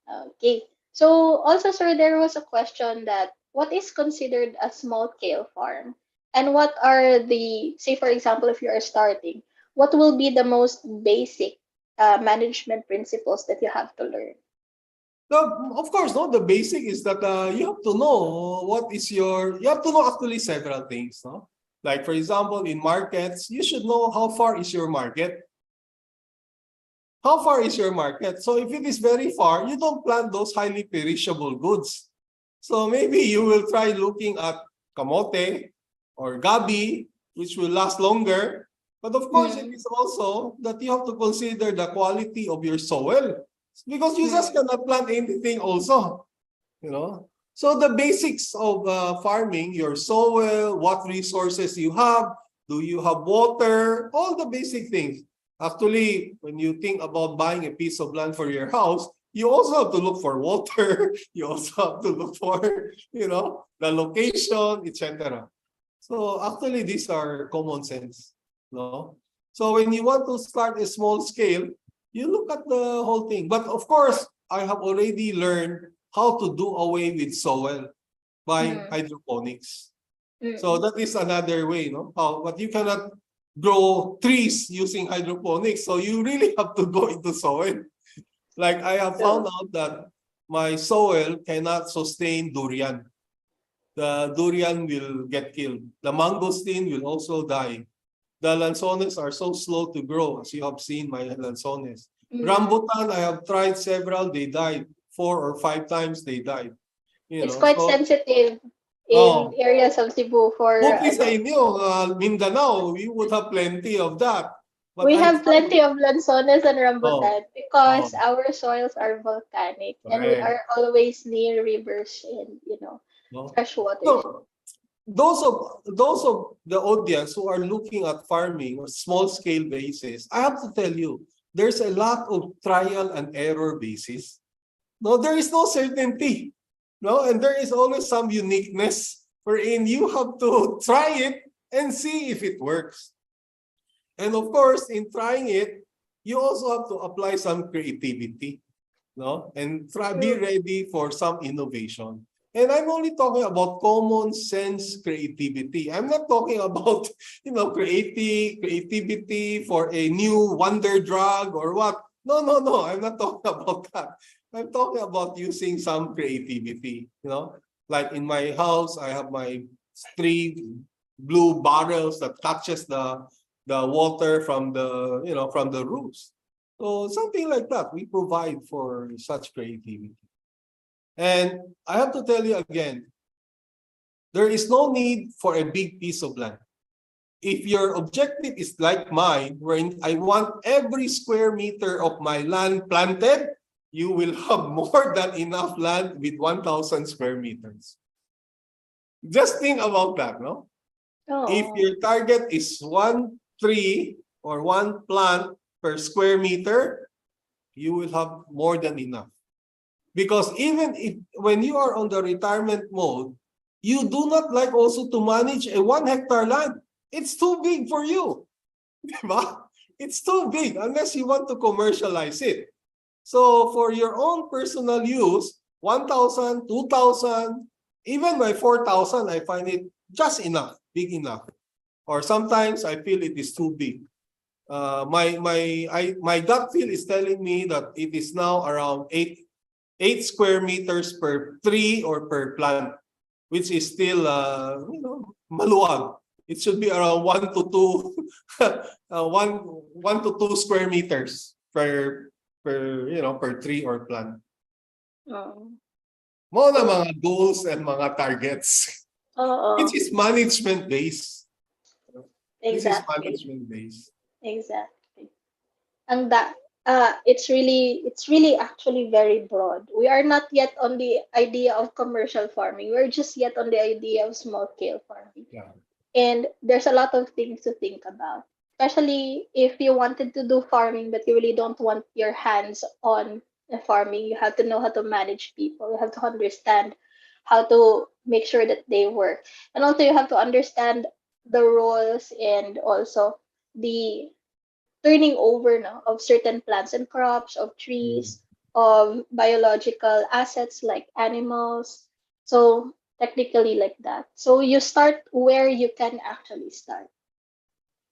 Okay. So also, sir, there was a question that what is considered a small scale farm? And what are the, say for example, if you are starting, what will be the most basic management principles that you have to learn? No, of course, no. The basic is that you have to know what is your. You have to know actually several things, no. Like for example, in markets, you should know how far is your market. How far is your market? So if it is very far, you don't plant those highly perishable goods. So maybe you will try looking at kamote or gabi, which will last longer. But of course, it is also that you have to consider the quality of your soil because you just cannot plant anything also, you know. So the basics of farming, your soil, what resources you have, do you have water, all the basic things. Actually, when you think about buying a piece of land for your house, you also have to look for water. You also have to look for, the location, etc. So actually, these are common sense, no? So when you want to start a small scale, you look at the whole thing. But of course, I have already learned how to do away with soil by hydroponics. So that is another way, no? But you cannot grow trees using hydroponics. So you really have to go into soil. Like I have found out that my soil cannot sustain durian. The durian will get killed. The mangosteen will also die. The lanzones are so slow to grow, as you have seen my lanzones. Rambutan, I have tried several, they died. 4 or 5 times they died. It's quite So, sensitive in areas of Cebu for buti sa inyo, Mindanao, we would have plenty of that. But we I have tried plenty of lanzones and Oh. rambutan because Oh. our soils are volcanic and we Correct. are always near rivers and No? fresh water. So, those of the audience who are looking at farming on small scale basis, I have to tell you, there's a lot of trial and error basis. No, there is no certainty. No, and there is always some uniqueness wherein you have to try it and see if it works. And of course, in trying it, you also have to apply some creativity, no? And be ready for some innovation. And I'm only talking about common sense creativity. I'm not talking about, creativity for a new wonder drug or what. No. I'm not talking about that. I'm talking about using some creativity, Like in my house, I have my 3 blue barrels that catches the water from the roofs. So something like that, we provide for such creativity. And I have to tell you again, there is no need for a big piece of land. If your objective is like mine, wherein I want every square meter of my land planted, you will have more than enough land with 1,000 square meters. Just think about that, no? If your target is 1 tree or 1 plant per square meter, you will have more than enough. Because even if when you are on the retirement mode, you do not like also to manage a 1 hectare land. It's too big for you. It's too big unless you want to commercialize it. So for your own personal use, 1,000, 2,000, even by 4,000, I find it just enough, big enough. Or sometimes I feel it is too big. My gut feel is telling me that it is now around 8 square meters per tree or per plant, which is still maluwag. It should be around 1 to 2 1 to 2 square meters per tree or plant. Mo na mga goals and mga targets. Which is management based. This is Exactly. management based. Exactly. And that it's really actually very broad. We are not yet on the idea of commercial farming. We're just yet on the idea of small scale farming. Yeah. And there's a lot of things to think about, especially if you wanted to do farming but you really don't want your hands on the farming. You have to know how to manage people. You have to understand how to make sure that they work, and also you have to understand the roles and also the turning over now of certain plants and crops, of Mm. trees, of biological assets like animals. So technically like that. So you start where you can actually start.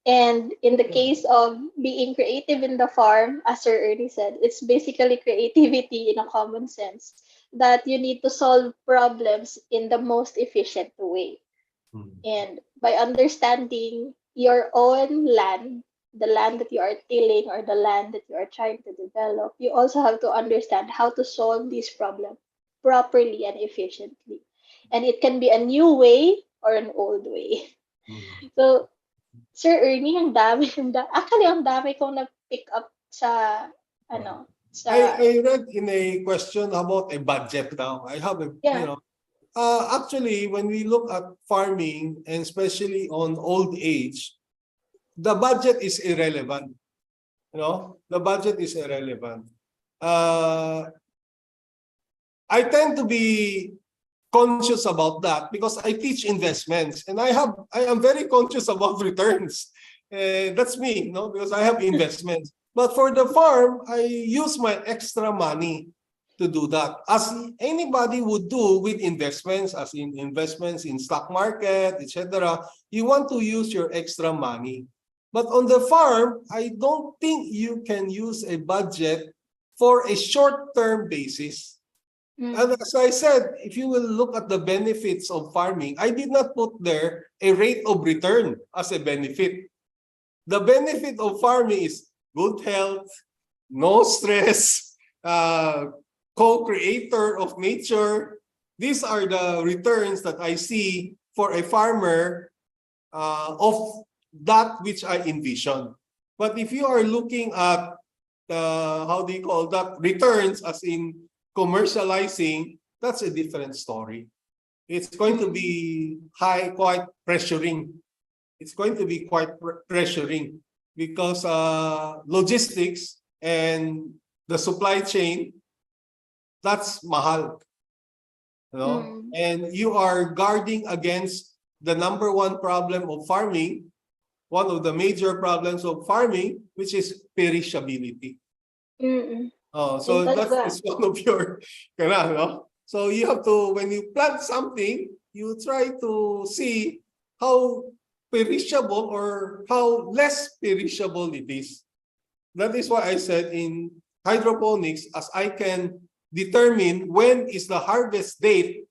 And in the case of being creative in the farm, as Sir Ernie said, it's basically creativity in a common sense that you need to solve problems in the most efficient way. Mm. And by understanding your own land, the land that you are tilling or the land that you are trying to develop, you also have to understand how to solve these problems properly and efficiently. And it can be a new way or an old way. Mm. So, Sir Ernie, actually, ang dami kong na-pick up sa, sa, I read in a question about a budget now. I have a, yeah. actually, when we look at farming and especially on old age, the budget is irrelevant. The budget is irrelevant. I tend to be conscious about that because I teach investments and I am very conscious about returns. That's me, because I have investments. But for the farm, I use my extra money to do that, as anybody would do with investments, as in investments in stock market, etc. You want to use your extra money. But on the farm, I don't think you can use a budget for a short-term basis. And as I said, if you will look at the benefits of farming, I did not put there a rate of return as a benefit. The benefit of farming is good health, no stress, co-creator of nature. These are the returns that I see for a farmer of that which I envision. But if you are looking at how do you call that, returns as in commercializing, that's a different story. It's going to be quite pressuring. It's going to be quite pressuring because logistics and the supply chain, that's mahal. And you are guarding against the number one problem of farming, one of the major problems of farming, which is perishability. So that is one of your, So you have to, when you plant something, you try to see how perishable or how less perishable it is. That is why I said in hydroponics, as I can determine when is the harvest date,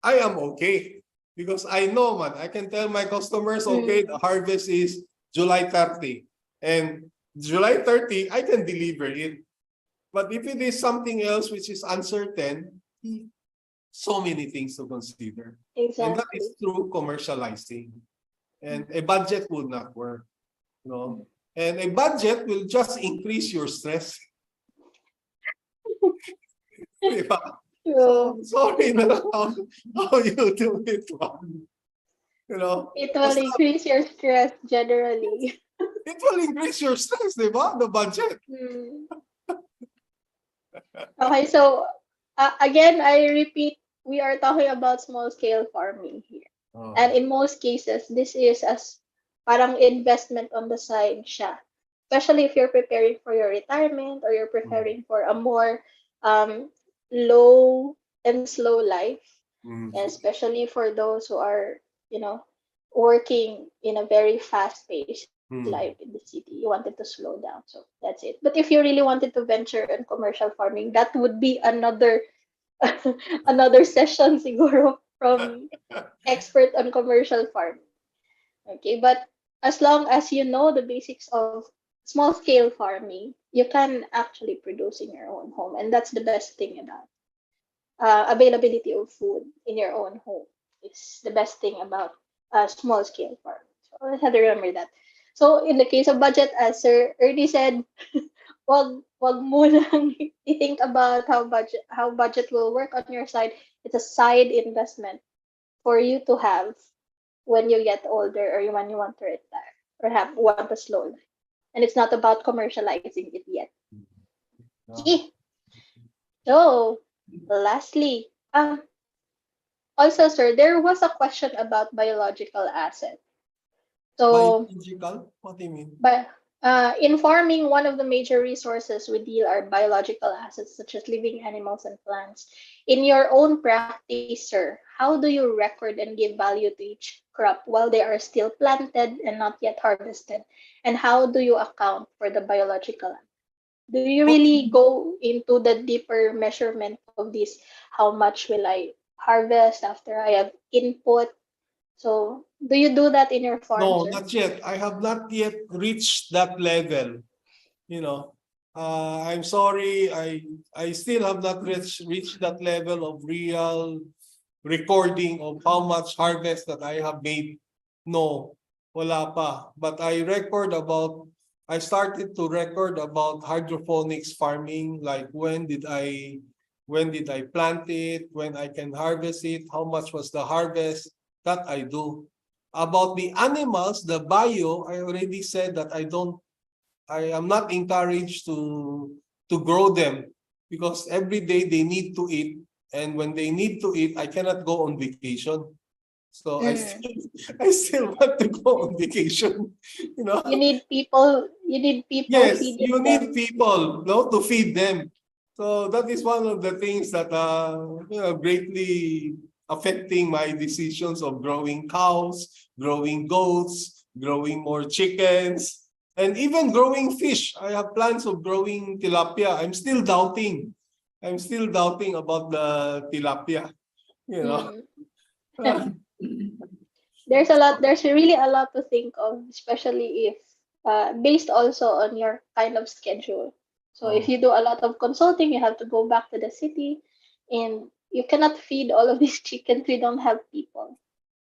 I am okay. Because I know, I can tell my customers, okay, the harvest is July 30. And July 30, I can deliver it. But if it is something else which is uncertain, so many things to consider. Exactly. And that is through commercializing. And a budget would not work. And a budget will just increase your stress. So, sorry na lang how you do it. It will increase your stress generally. It will increase your stress, di ba? The budget. Okay, so again, I repeat, we are talking about small scale farming here. And in most cases, this is as parang investment on the side siya. Especially if you're preparing for your retirement or you're preparing for a more low and slow life. And especially for those who are, working in a very fast-paced life in the city. You wanted to slow down. So that's it. But if you really wanted to venture in commercial farming, that would be another another session siguro from expert on commercial farming. Okay, but as long as you know the basics of small scale farming, you can actually produce in your own home, and that's the best thing about availability of food in your own home. It's the best thing about small scale farming. So always have to remember that. So in the case of budget, as Sir Ernie said, wag mo lang i-think about how budget will work on your side. It's a side investment for you to have when you get older or when you want to retire or want a slow life. And it's not about commercializing it yet. Okay. So lastly, also, sir, there was a question about biological asset. So, Biological? What do you mean? by in farming, one of the major resources we deal are biological assets such as living animals and plants. In your own practice, sir, how do you record and give value to each crop while they are still planted and not yet harvested? And how do you account for the biological? Do you really go into the deeper measurement of this? How much will I harvest after I have input? So, do you do that in your farm, No, sir? not yet. I have not yet reached that level. You know, I'm sorry. I still have not reached that level of real recording of how much harvest that I have made. No, wala pa. But I started to record about hydroponics farming, like when did I plant it, when I can harvest it, how much was the harvest, that I do. About the animals, the bio, I already said that I am not encouraged to grow them because every day they need to eat. And when they need to eat, I cannot go on vacation. So I still want to go on vacation. You know? You need people. You need people Yes, feeding you them. need people, no, to feed them. So that is one of the things that greatly affecting my decisions of growing cows, growing goats, growing more chickens, and even growing fish. I have plans of growing tilapia. I'm still doubting. I'm still doubting about the tilapia. You know. There's really a lot to think of, especially if based also on your kind of schedule. So if Oh. you do a lot of consulting, you have to go back to the city, and you cannot feed all of these chickens. We don't have people.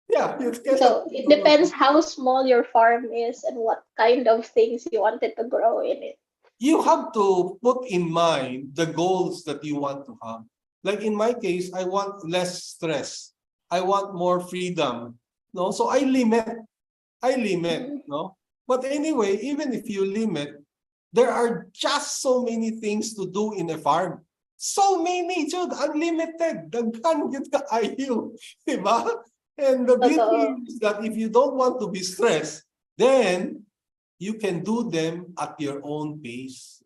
Yeah, you So cannot. it depends how small your farm is and what kind of things you wanted to grow in it. You have to put in mind the goals that you want to have. Like in my case, I want less stress. I want more freedom. No, so I limit. No. But anyway, even if you limit, there are just so many things to do in a farm. So many, Jude, unlimited. Daghan yun kaayo. Diba? And the beauty Totoo. is that if you don't want to be stressed, then you can do them at your own pace.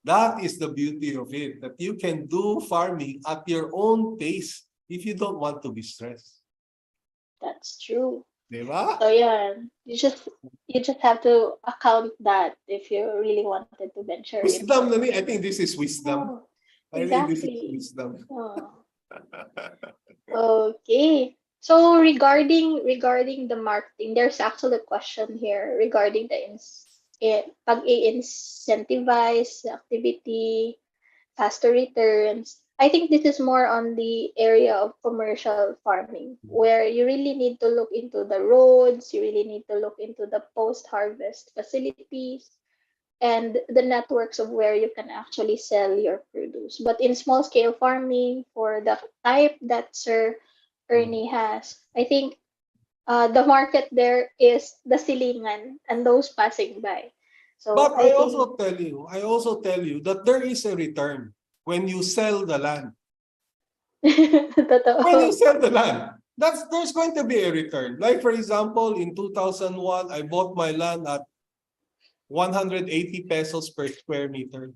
That is the beauty of it, that you can do farming at your own pace if you don't want to be stressed. That's true. Diba? So yeah, you just have to account that if you really wanted to venture into Wisdom, Nani. I think this is wisdom. Oh, I think this is exactly. wisdom. Oh, okay. So regarding the marketing, there's actually a question here regarding the pag-i-incentivize the activity, faster returns. I think this is more on the area of commercial farming, where you really need to look into the roads, you really need to look into the post-harvest facilities, and the networks of where you can actually sell your produce. But in small scale farming, for the type that Sir Ernie has, I think the market there is the silingan and those passing by. So But I I think also tell you that there is a return when you sell the land. When you totoo. sell the land, there's going to be a return. Like for example, in 2001, I bought my land at 180 pesos per square meter.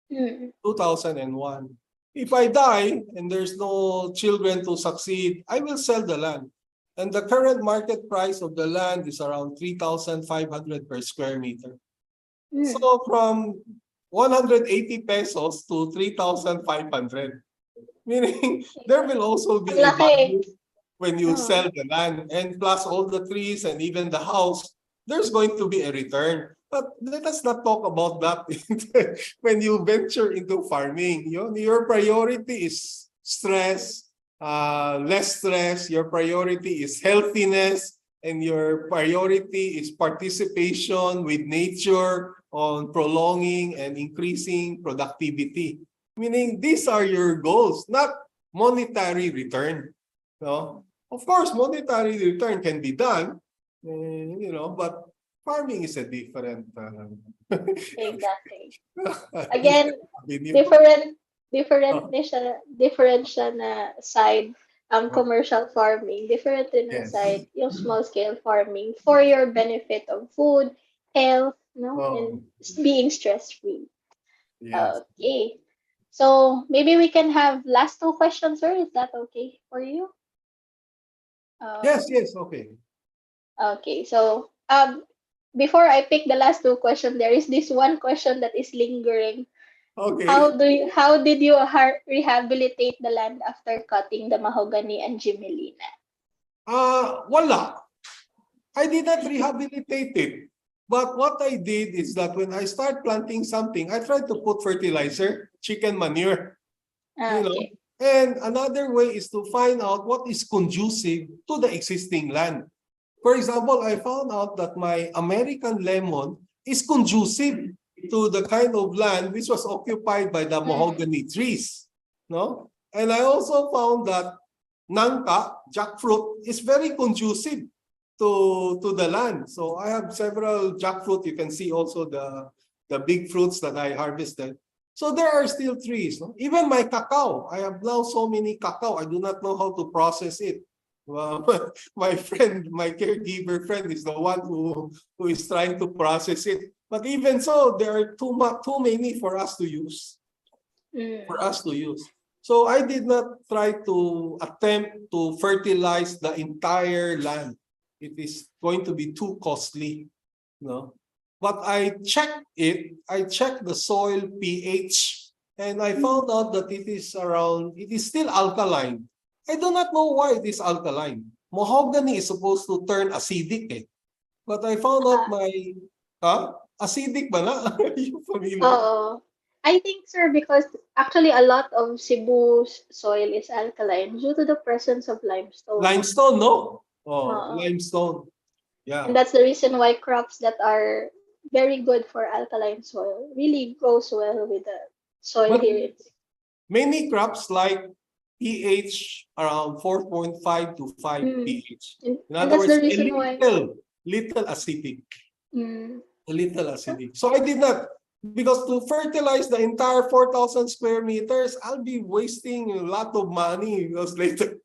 Mm, 2001. If I die and there's no children to succeed, I will sell the land. And the current market price of the land is around 3,500 per square meter. mm. So from 180 pesos to 3,500, meaning there will also be Ang a laki. value when you Oh, sell the land, and plus all the trees and even the house, there's going to be a return. But let us not talk about that when you venture into farming. Your priority is stress, less stress. Your priority is healthiness. and your priority is participation with nature on prolonging and increasing productivity. Meaning these are your goals, not monetary return. No? Of course, monetary return can be done, but farming is a different Exactly. Again, avenue. different siya na side ang Oh. commercial farming. Different din ang Yes. side yung small scale farming for your benefit of food, health, no, Oh. and being stress free. Yes. Okay. So maybe we can have last two questions, sir. Is that okay for you? Yes, okay. Okay. So before I pick the last two questions, there is this one question that is lingering. Okay. How did you rehabilitate the land after cutting the mahogany and Jimelina? Wala. I did not rehabilitate it. But what I did is that when I start planting something, I try to put fertilizer, chicken manure. You know? Okay. And another way is to find out what is conducive to the existing land. For example, I found out that my American lemon is conducive to the kind of land which was occupied by the mahogany trees. No? And I also found that nangka, jackfruit, is very conducive to the land. So I have several jackfruit. You can see also the big fruits that I harvested. So there are still trees. No? Even my cacao, I have now so many cacao, I do not know how to process it. Well, my friend, my caregiver friend is the one who is trying to process it. But even so, there are too many for us to use. So I did not try to attempt to fertilize the entire land. It is going to be too costly. No? But I checked it. I checked the soil pH, and I found out that it is still alkaline. I do not know why it is alkaline. Mahogany is supposed to turn acidic, eh? But I found out acidic ba na? You familiar? I think, sir, because actually a lot of Cebu's soil is alkaline due to the presence of limestone. Limestone, no? Oo. Limestone. Yeah. And that's the reason why crops that are very good for alkaline soil really grows well with the soil But here. many crops like pH around 4.5 to 5 pH. In And other that's words, the reason why. little acidic. Mm. A little acidic. So I did not, because to fertilize the entire 4,000 square meters, I'll be wasting a lot of money because later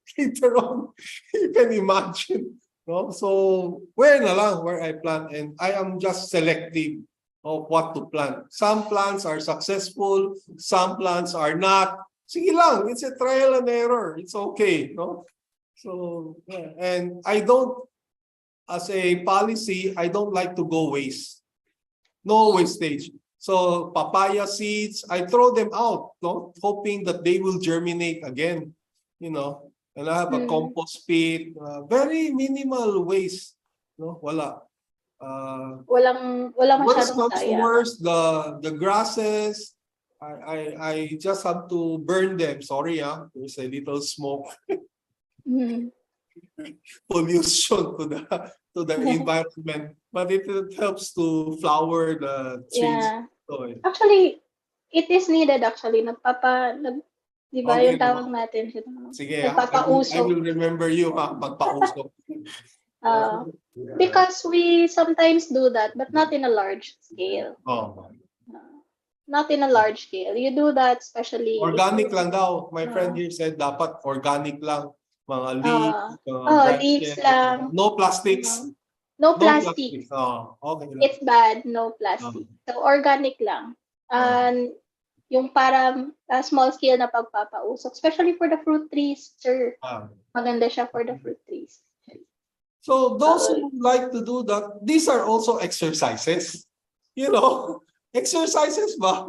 on, you can imagine. No? So where I plant, and I am just selective of what to plant. Some plants are successful, some plants are not. Sige lang, it's a trial and error. It's okay, no? So, yeah. And I don't, as a policy, I don't like to go waste. No wastage. So papaya seeds, I throw them out, no, hoping that they will germinate again, And I have a compost pit, very minimal waste, no, wala. Walang Worst masyadong comes to sayang. worst, the grasses, I just have to burn them. Sorry, there's a little smoke pollution to the environment, but it helps to flower the trees. Yeah. So, Actually, it is needed actually. Di ba Okay, yung tawag natin? sige, I Nagpapausok. will remember you, magpausok. Because we sometimes do that, but not in a large scale. Oh. Not in a large scale. You do that especially if Organic lang daw. My friend here said dapat organic lang. Mga leaves, leaves lang. no plastics. No plastic. Okay lang. It's bad, no plastic. So organic lang. And yung para small scale na pagpapausok, especially for the fruit trees, sir. Maganda siya for the fruit trees. So those who like to do that, these are also exercises. Exercises ba?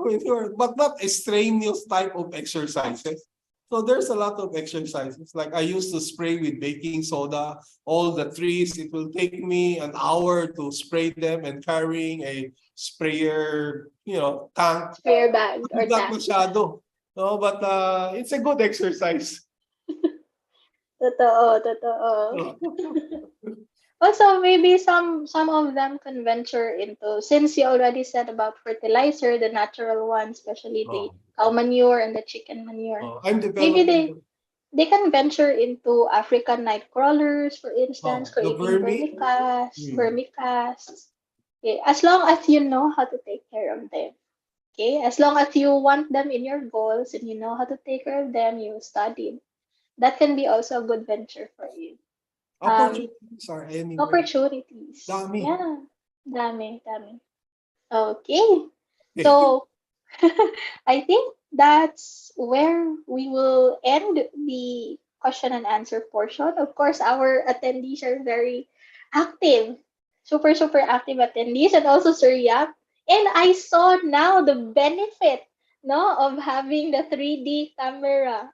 But not extraneous type of exercises. So there's a lot of exercises. Like I used to spray with baking soda, all the trees. It will take me an hour to spray them and carrying a sprayer, tank. Sprayer bag or Not tank. masyado. No, but it's a good exercise. Totoo. Also, maybe some of them can venture into, since you already said about fertilizer, the natural one, especially the Oh, cow manure and the chicken manure. oh, I'm Maybe developing. they can venture into African night crawlers, for instance, Oh, the creating vermi. Hmm. vermicasts. Okay, as long as you know how to take care of them. Okay, as long as you want them in your goals and you know how to take care of them, you studied. That can be also a good venture for you. Um, Opportunities are anywhere. opportunities. Dami. Yeah, dami, dami. Okay, so I think that's where we will end the question and answer portion. Of course, our attendees are very active, super, super active attendees, and also Sir Yap. And I saw now the benefit, no, of having the 3D camera,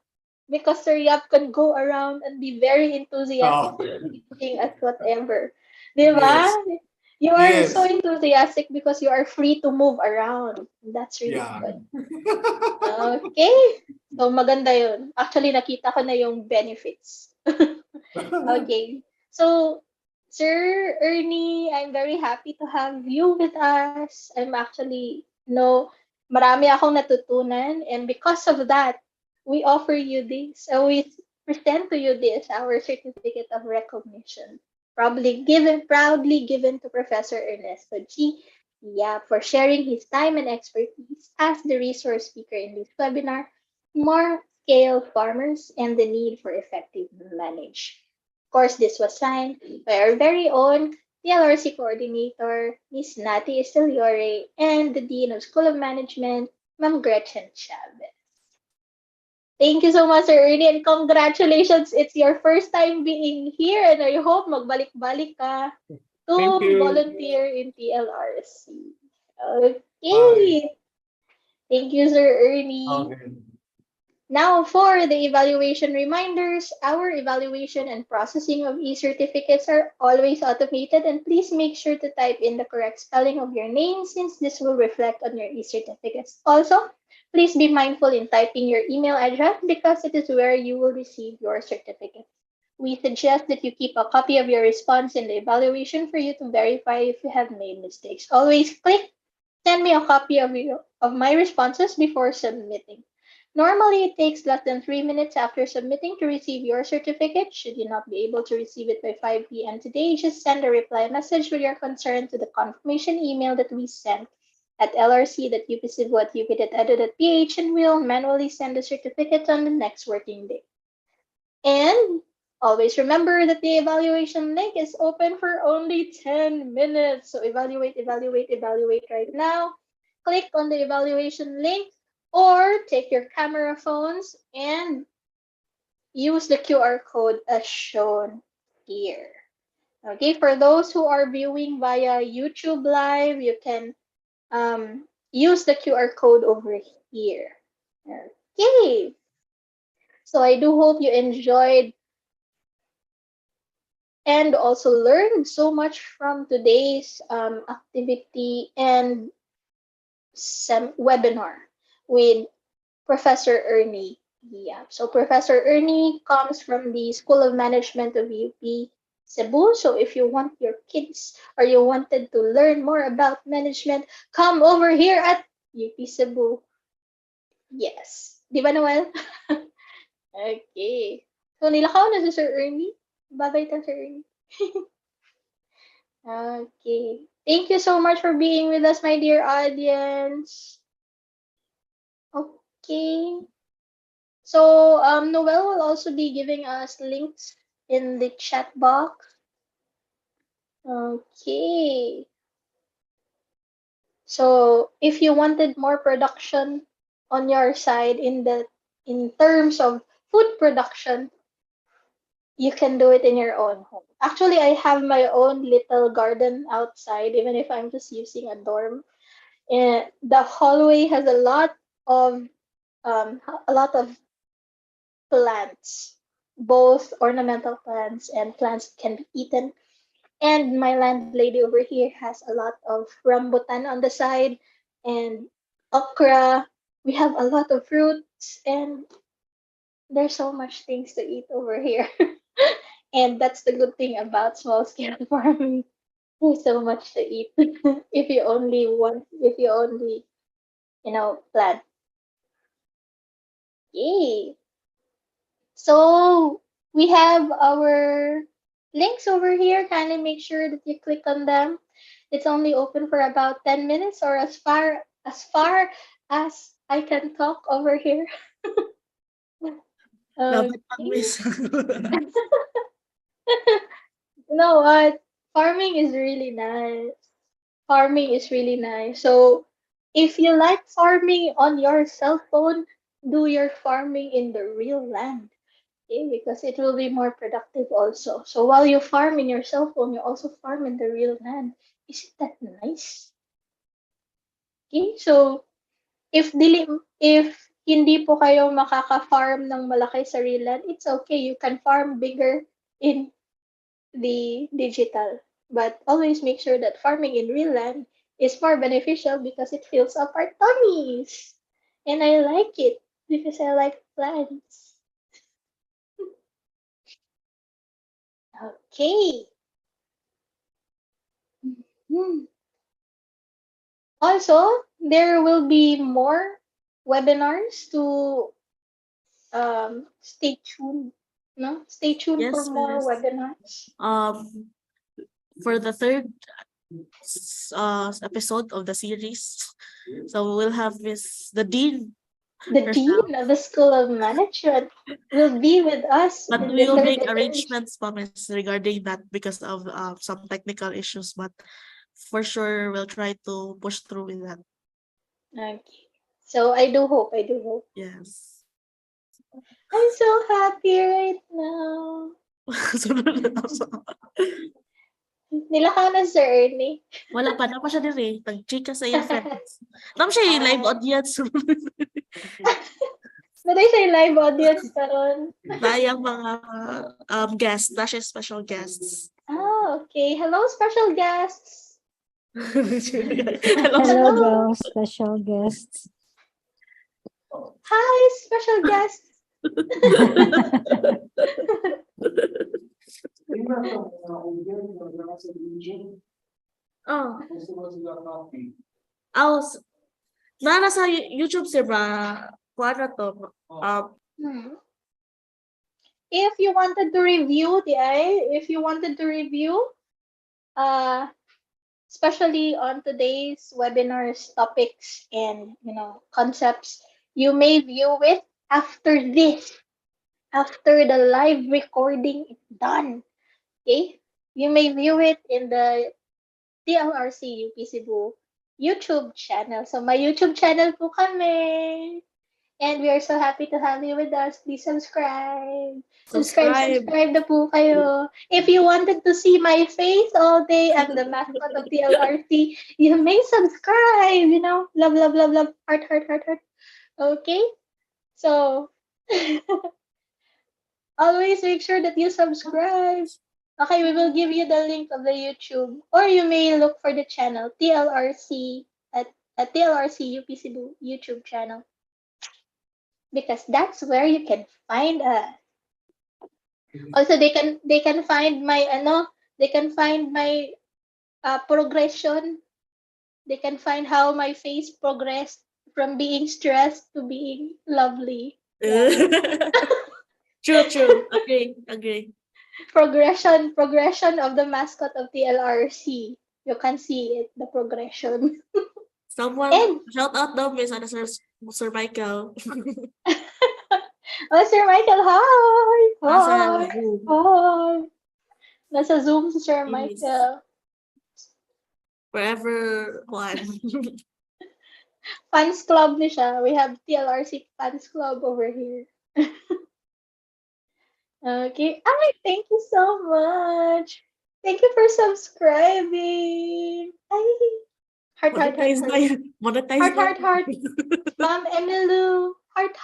because Sir Yap can go around and be very enthusiastic Oh, teaching us whatever. Di ba? yes. You are so Yes. enthusiastic because you are free to move around. That's really Yeah. good. Okay. So maganda yun. Actually, nakita ko na yung benefits. Okay. So, Sir Ernie, I'm very happy to have you with us. I'm actually, no, marami akong natutunan. And because of that, we offer you this. We present to you this, our certificate of recognition. Proudly given to Professor Ernesto G. Yap for sharing his time and expertise as the resource speaker in this webinar, More Scale Farmers and the Need for Effective Management. Of course, this was signed by our very own TLRC coordinator, Ms. Nati Esteliore, and the Dean of School of Management, Ma'am Gretchen Chavez. Thank you so much, Sir Ernie, and congratulations. It's your first time being here, and I hope magbalik-balik ka Thank to you. volunteer in TLRC. Bye. Okay. Thank you, Sir Ernie. Okay. Now, for the evaluation reminders, our evaluation and processing of e-certificates are always automated, and please make sure to type in the correct spelling of your name since this will reflect on your e-certificates. Also, please be mindful in typing your email address because it is where you will receive your certificate. We suggest that you keep a copy of your response in the evaluation for you to verify if you have made mistakes. Always click send me a copy of my responses before submitting. Normally, it takes less than 3 minutes after submitting to receive your certificate. Should you not be able to receive it by 5 p.m. today, just send a reply message with your concern to the confirmation email that we sent at lrc.upcebu@up.edu.ph, and we'll manually send the certificate on the next working day. And always remember that the evaluation link is open for only 10 minutes. So evaluate right now. Click on the evaluation link or take your camera phones and use the QR code as shown here. Okay, for those who are viewing via YouTube Live, you can use the QR code over here. Okay, so I do hope you enjoyed and also learned so much from today's activity and webinar with Professor Ernie Yap. So Professor Ernie comes from the School of Management of UP Cebu. So if you want your kids or you wanted to learn more about management, come over here at UP Cebu. Yes. Di ba, Noel? Okay. So nilakaw na si Sir Ernie. Babay ta, Sir Ernie. Okay. Thank you so much for being with us, my dear audience. Okay. So, Noel will also be giving us links in the chat box. Okay. So, if you wanted more production on your side in terms of food production, you can do it in your own home. Actually, I have my own little garden outside, even if I'm just using a dorm. And the hallway has of a lot of plants, both ornamental plants and plants that can be eaten. And my landlady over here has a lot of rambutan on the side and okra. We have a lot of fruits and there's so much things to eat over here. And that's the good thing about small scale farming. There's so much to eat if you only, plant. Yay. So we have our links over here. Kindly make sure that you click on them. It's only open for about 10 minutes or as far as I can talk over here. Dapat Okay. miss. You know what? Farming is really nice. Farming is really nice. So if you like farming on your cell phone, do your farming in the real land. Okay, because it will be more productive also. So while you farm in your cell phone, you also farm in the real land. Isn't that nice? Okay, so if hindi po kayo makaka-farm ng malaki sa real land, it's okay. You can farm bigger in the digital. But always make sure that farming in real land is more beneficial because it fills up our tummies. And I like it because I like plants. Okay. Hmm. Also, there will be more webinars to stay tuned. No, stay tuned for Yes, more miss. webinars. For the third episode of the series, so we'll have the dean The herself, dean of the School of Management will be with us but in we the will third make edition. arrangements, Miss, regarding that because of some technical issues. But for sure, we'll try to push through with that. Okay. So I do hope. Yes. I'm so happy right now. Nilakaw na Sir Ernie. Wala pa, naman siya din eh. Nag-chika sa iya friends. Naman siya yung live audience. Naday siya yung live audience karon. Tayang mga guests, na siya special guests. Oh, okay. Hello, special guests. Hello. Hello, special guests. Hi, special guests. Oh. Nasa YouTube sir ba? Kuha na to. Hmm. If you wanted to review especially on today's webinars topics and concepts, you may view it after the live recording is done. Okay, you may view it in the TLRC UP Cebu YouTube channel. So my YouTube channel po kami. And we are so happy to have you with us. Please subscribe. Subscribe na po kayo. If you wanted to see my face all day, I'm the mascot of TLRC. You may subscribe, Love, love, love, love. Heart, heart, heart, heart. Okay? So, always make sure that you subscribe. Okay, we will give you the link of the YouTube. Or you may look for the channel, TLRC, at TLRC UP Cebu YouTube channel. Because that's where you can find us. Also, they can find my progression. They can find how my face progressed from being stressed to being lovely. True. Agree. Progression of the mascot of TLRC. You can see it, the progression. Someone shout out daw Miss Sir Michael. Oh, Sir Michael, hi! Nasa Hi! Zoom. Hi! Nasa Zoom si Sir Yes. Michael. Wherever one. Fans club ni siya. We have TLRC fans club over here. Okay. Ay, thank you so much. Thank you for subscribing. Ay. Heart. Monetize Heart. Ma'am Emilu. Heart.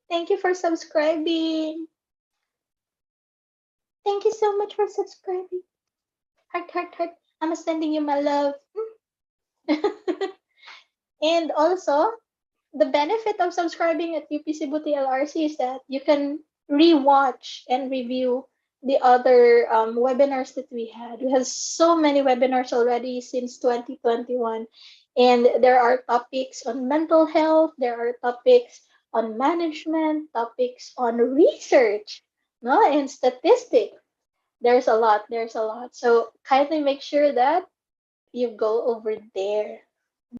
Thank you for subscribing. Thank you so much for subscribing. Heart. I'm sending you my love. And also, the benefit of subscribing at UP Cebu TLRC is that you can rewatch and review the other webinars that we had. We have so many webinars already since 2021. And there are topics on mental health, there are topics on management, topics on research, no, and statistics. There's a lot, there's a lot. So kindly make sure that you go over there.